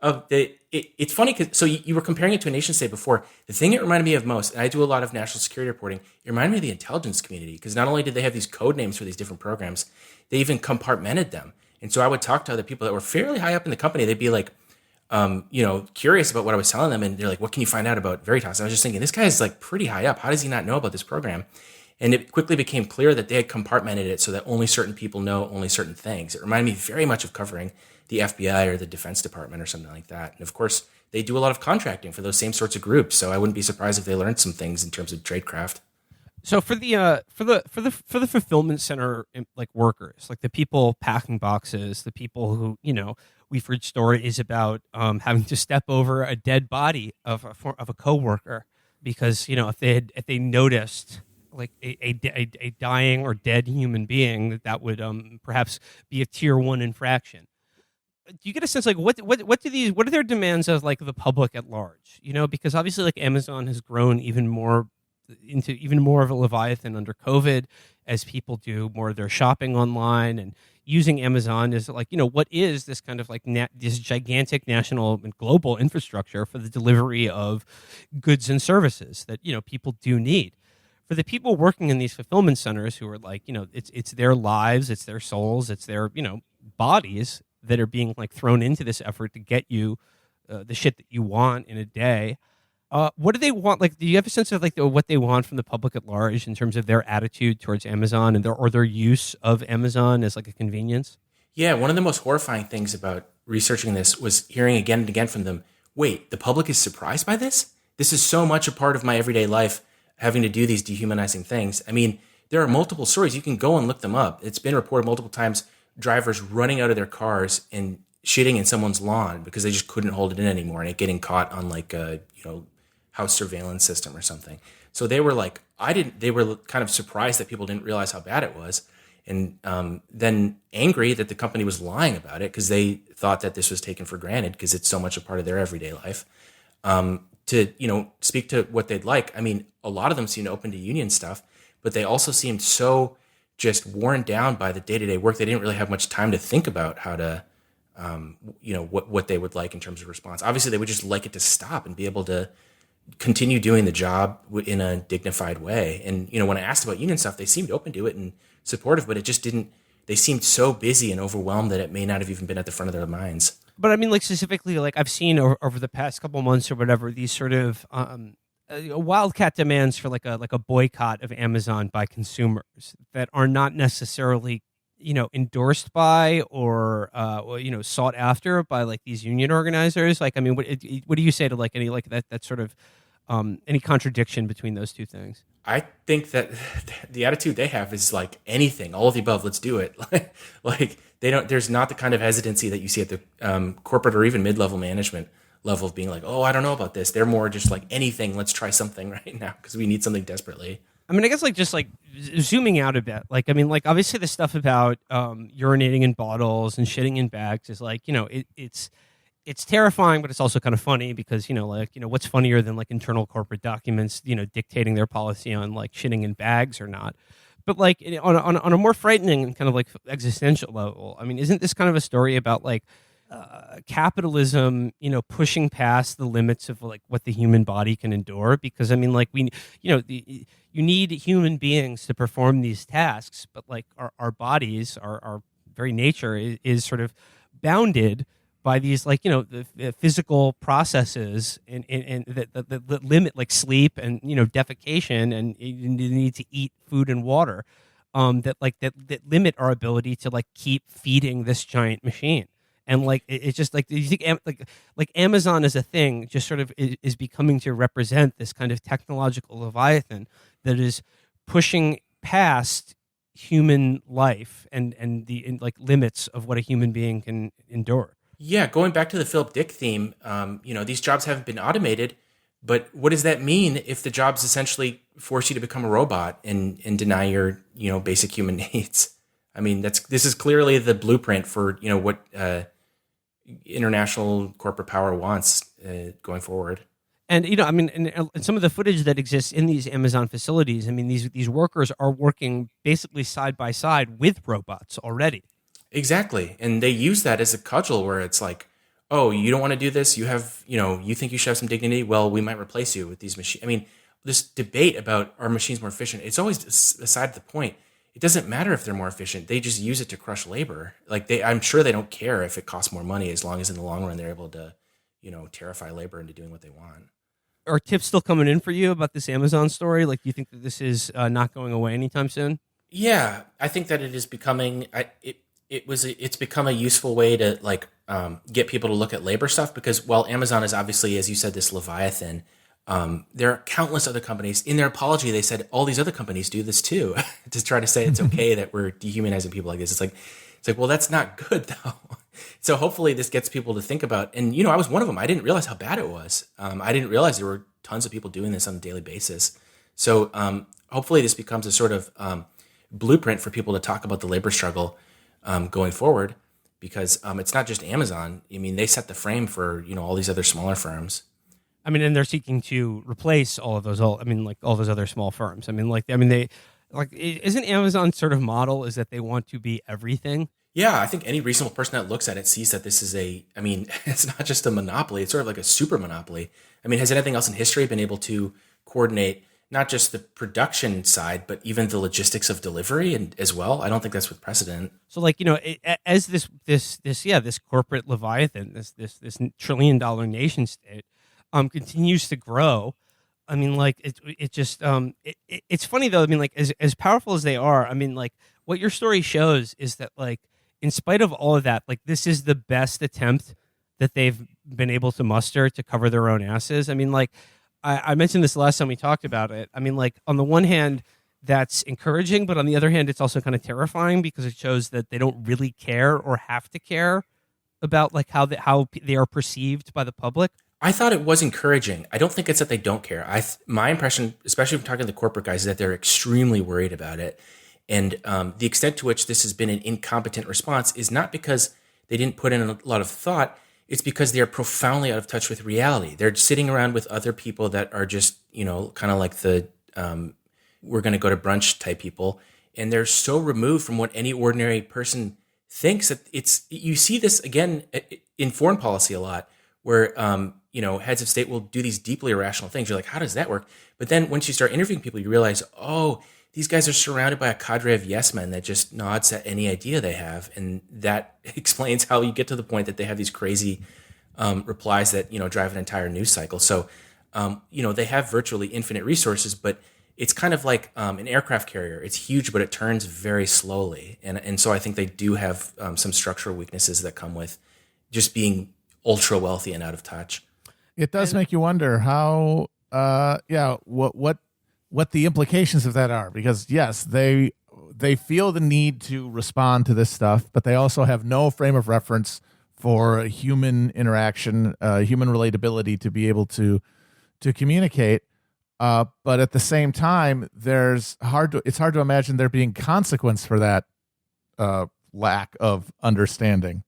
It's funny because you were comparing it to a nation state before. The thing it reminded me of most, and I do a lot of national security reporting, it reminded me of the intelligence community because not only did they have these code names for these different programs, they even compartmented them. And so I would talk to other people that were fairly high up in the company. They'd be like, curious about what I was telling them, and they're like, "What can you find out about Veritas?" And I was just thinking, this guy's like pretty high up. How does he not know about this program? And it quickly became clear that they had compartmented it so that only certain people know only certain things. It reminded me very much of covering the FBI or the Defense Department or something like that. And of course, they do a lot of contracting for those same sorts of groups. So I wouldn't be surprised if they learned some things in terms of tradecraft. So for the fulfillment center like workers, like the people packing boxes, the people who we've heard stories about having to step over a dead body of a coworker because if they noticed like a dying or dead human being that would perhaps be a tier 1 infraction. Do you get a sense like what are their demands of like the public at large? Because obviously like Amazon has grown even more of a leviathan under COVID as people do more of their shopping online and using Amazon is like, what is this kind of like this gigantic national and global infrastructure for the delivery of goods and services that, people do need. For the people working in these fulfillment centers who are like, it's their lives, it's their souls, it's their, bodies that are being like thrown into this effort to get you the shit that you want in a day. What do they want? Like, do you have a sense of like what they want from the public at large in terms of their attitude towards Amazon and their use of Amazon as like a convenience? Yeah, one of the most horrifying things about researching this was hearing again and again from them, wait, the public is surprised by this? This is so much a part of my everyday life, having to do these dehumanizing things. I mean, there are multiple stories. You can go and look them up. It's been reported multiple times, drivers running out of their cars and shitting in someone's lawn because they just couldn't hold it in anymore and it getting caught on like a, house surveillance system or something. So they were like, they were kind of surprised that people didn't realize how bad it was. And then angry that the company was lying about it because they thought that this was taken for granted because it's so much a part of their everyday life. To speak to what they'd like. I mean, a lot of them seemed open to union stuff, but they also seemed so just worn down by the day-to-day work. They didn't really have much time to think about how to, what they would like in terms of response. Obviously, they would just like it to stop and be able to continue doing the job in a dignified way. And, when I asked about union stuff, they seemed open to it and supportive, but it just didn't, they seemed so busy and overwhelmed that it may not have even been at the front of their minds. But I mean, like specifically, like I've seen over the past couple months or whatever, these sort of wildcat demands for like a boycott of Amazon by consumers that are not necessarily endorsed by or sought after by like these union organizers. Like, I mean, what do you say to like any like that sort of any contradiction between those two things? I think that the attitude they have is like anything, all of the above, let's do it. Like they don't, there's not the kind of hesitancy that you see at the corporate or even mid-level management level of being like, oh, I don't know about this. They're more just like anything, let's try something right now because we need something desperately. I mean, I guess like just like zooming out a bit, like, I mean, like obviously the stuff about urinating in bottles and shitting in bags is like, it's terrifying, but it's also kind of funny because, what's funnier than like internal corporate documents, dictating their policy on like shitting in bags or not. But like on a more frightening and kind of like existential level, I mean, isn't this kind of a story about like capitalism, pushing past the limits of like what the human body can endure? Because I mean, like you need human beings to perform these tasks, but like our bodies, our very nature is sort of bounded by these like the physical processes and that limit like sleep and defecation and you need to eat food and water that limit our ability to like keep feeding this giant machine. And like it's just like, do you think like Amazon as a thing just sort of is becoming to represent this kind of technological leviathan that is pushing past human life and the like limits of what a human being can endure? Yeah, going back to the Philip Dick theme, these jobs haven't been automated, but what does that mean if the jobs essentially force you to become a robot and deny your basic human needs? I mean, this is clearly the blueprint for what international corporate power wants going forward. And I mean, and some of the footage that exists in these Amazon facilities, I mean, these workers are working basically side by side with robots already. Exactly, and they use that as a cudgel where it's like, oh, you don't want to do this? You think you should have some dignity? Well, we might replace you with these machines. I mean, this debate about are machines more efficient, it's always aside the point. It doesn't matter if they're more efficient. They just use it to crush labor. I'm sure they don't care if it costs more money as long as in the long run they're able to, terrify labor into doing what they want. Are tips still coming in for you about this Amazon story? Like, do you think that this is not going away anytime soon? Yeah, I think that it is becoming. It's become a useful way to get people to look at labor stuff, because while Amazon is obviously, as you said, this Leviathan, there are countless other companies. In their apology, they said all these other companies do this too, to try to say it's okay that we're dehumanizing people like this. It's like, well, that's not good though. So hopefully this gets people to think about. And I was one of them. I didn't realize how bad it was. I didn't realize there were tons of people doing this on a daily basis. So hopefully this becomes a sort of blueprint for people to talk about the labor struggle going forward, because it's not just Amazon. I mean, they set the frame for all these other smaller firms. I mean, and they're seeking to replace all of those. All those other small firms. Isn't Amazon's sort of model is that they want to be everything? Yeah, I think any reasonable person that looks at it sees that this is it's not just a monopoly. It's sort of like a super monopoly. I mean, has anything else in history been able to coordinate not just the production side, but even the logistics of delivery and as well? I don't think that's with precedent. So as this corporate Leviathan, this $1 trillion nation state, continues to grow. I mean, it's funny though. I mean, as powerful as they are, I mean, what your story shows is that in spite of all of that, this is the best attempt that they've been able to muster to cover their own asses. I mean, I mentioned this last time we talked about it. I mean, on the one hand, that's encouraging, but on the other hand, it's also kind of terrifying because it shows that they don't really care or have to care about how they are perceived by the public. I thought it was encouraging. I don't think it's that they don't care. My impression, especially from talking to the corporate guys, is that they're extremely worried about it. And the extent to which this has been an incompetent response is not because they didn't put in a lot of thought. It's because they are profoundly out of touch with reality. They're sitting around with other people that are just, kind of like the we're going to go to brunch type people. And they're so removed from what any ordinary person thinks that you see this again in foreign policy a lot, where heads of state will do these deeply irrational things. You're like, how does that work? But then once you start interviewing people, you realize, oh, these guys are surrounded by a cadre of yes men that just nods at any idea they have. And that explains how you get to the point that they have these crazy replies that, drive an entire news cycle. So, they have virtually infinite resources, but it's kind of like an aircraft carrier. It's huge, but it turns very slowly. And so I think they do have some structural weaknesses that come with just being ultra wealthy and out of touch. It does make you wonder how, what the implications of that are, because yes, they feel the need to respond to this stuff, but they also have no frame of reference for human interaction, human relatability to be able to communicate. But at the same time, it's hard to imagine there being consequence for that lack of understanding.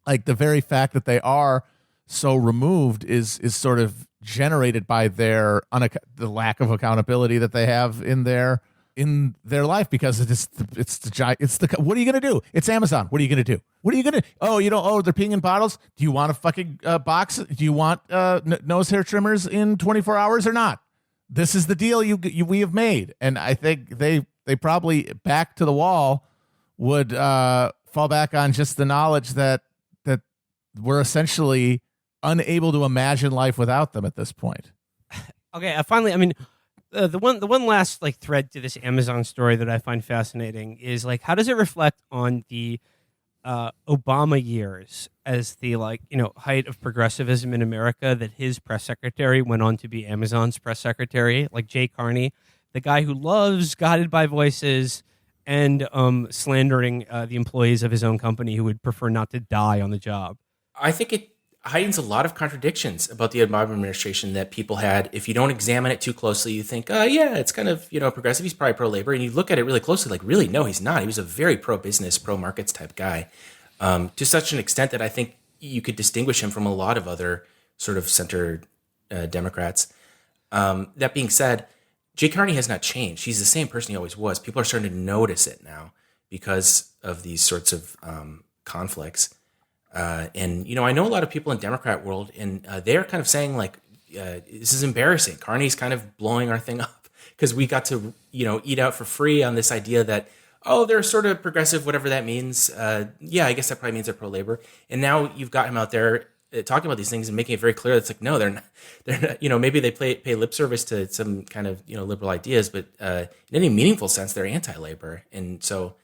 Like the very fact that they are so removed is sort of generated by the lack of accountability that they have in their life, because what are you going to do? It's Amazon. What are you going to do? What are you going to, they're peeing in bottles. Do you want a fucking box? Do you want nose hair trimmers in 24 hours or not? This is the deal we have made. And I think they probably back to the wall would fall back on just the knowledge that we're essentially unable to imagine life without them at this point. Okay, finally, I mean, the one last thread to this Amazon story that I find fascinating is how does it reflect on the Obama years as the height of progressivism in America, that his press secretary went on to be Amazon's press secretary, like Jay Carney, the guy who loves guided by voices and slandering the employees of his own company who would prefer not to die on the job. I think it heightens a lot of contradictions about the Obama administration that people had. If you don't examine it too closely, you think, it's kind of, progressive. He's probably pro-labor. And you look at it really closely, really, no, he's not. He was a very pro-business, pro-markets type guy, to such an extent that I think you could distinguish him from a lot of other sort of center Democrats. That being said, Jay Carney has not changed. He's the same person he always was. People are starting to notice it now because of these sorts of conflicts. And I know a lot of people in Democrat world, and they're kind of saying like, this is embarrassing. Carney's kind of blowing our thing up because we got to eat out for free on this idea that they're sort of progressive, whatever that means. Yeah, I guess that probably means they're pro labor. And now you've got him out there talking about these things and making it very clear. It's like no, they're not. They're not. Maybe they pay lip service to some kind of liberal ideas, but in any meaningful sense, they're anti-labor. And so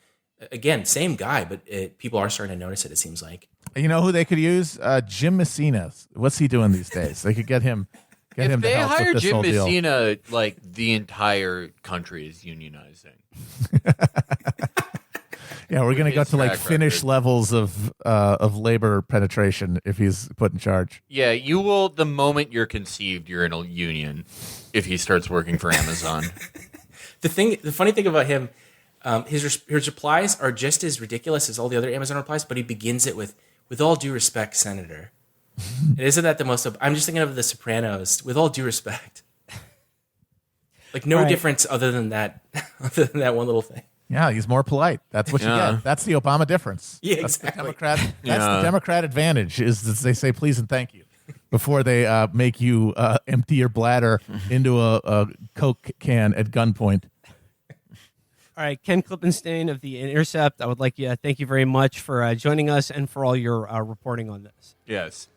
again, same guy, but people are starting to notice it. It seems like. You know who they could use? Jim Messina. What's he doing these days? They could get him. If they help hire with this Jim whole deal. Messina, like the entire country is unionizing. Yeah, we're gonna go to like track Finnish record. levels of labor penetration if he's put in charge. Yeah, you will. The moment you're conceived, you're in a union. If he starts working for Amazon, The funny thing about him, his replies are just as ridiculous as all the other Amazon replies, but he begins it with all due respect, Senator. And isn't that the most? I'm just thinking of The Sopranos. With all due respect, like no difference other than that one little thing. Yeah, he's more polite. That's what you get. That's the Obama difference. Yeah, That's exactly. That's the Democrat advantage is that they say please and thank you before they make you empty your bladder into a Coke can at gunpoint. All right, Ken Klippenstein of The Intercept, I would like you thank you very much for joining us and for all your reporting on this. yes.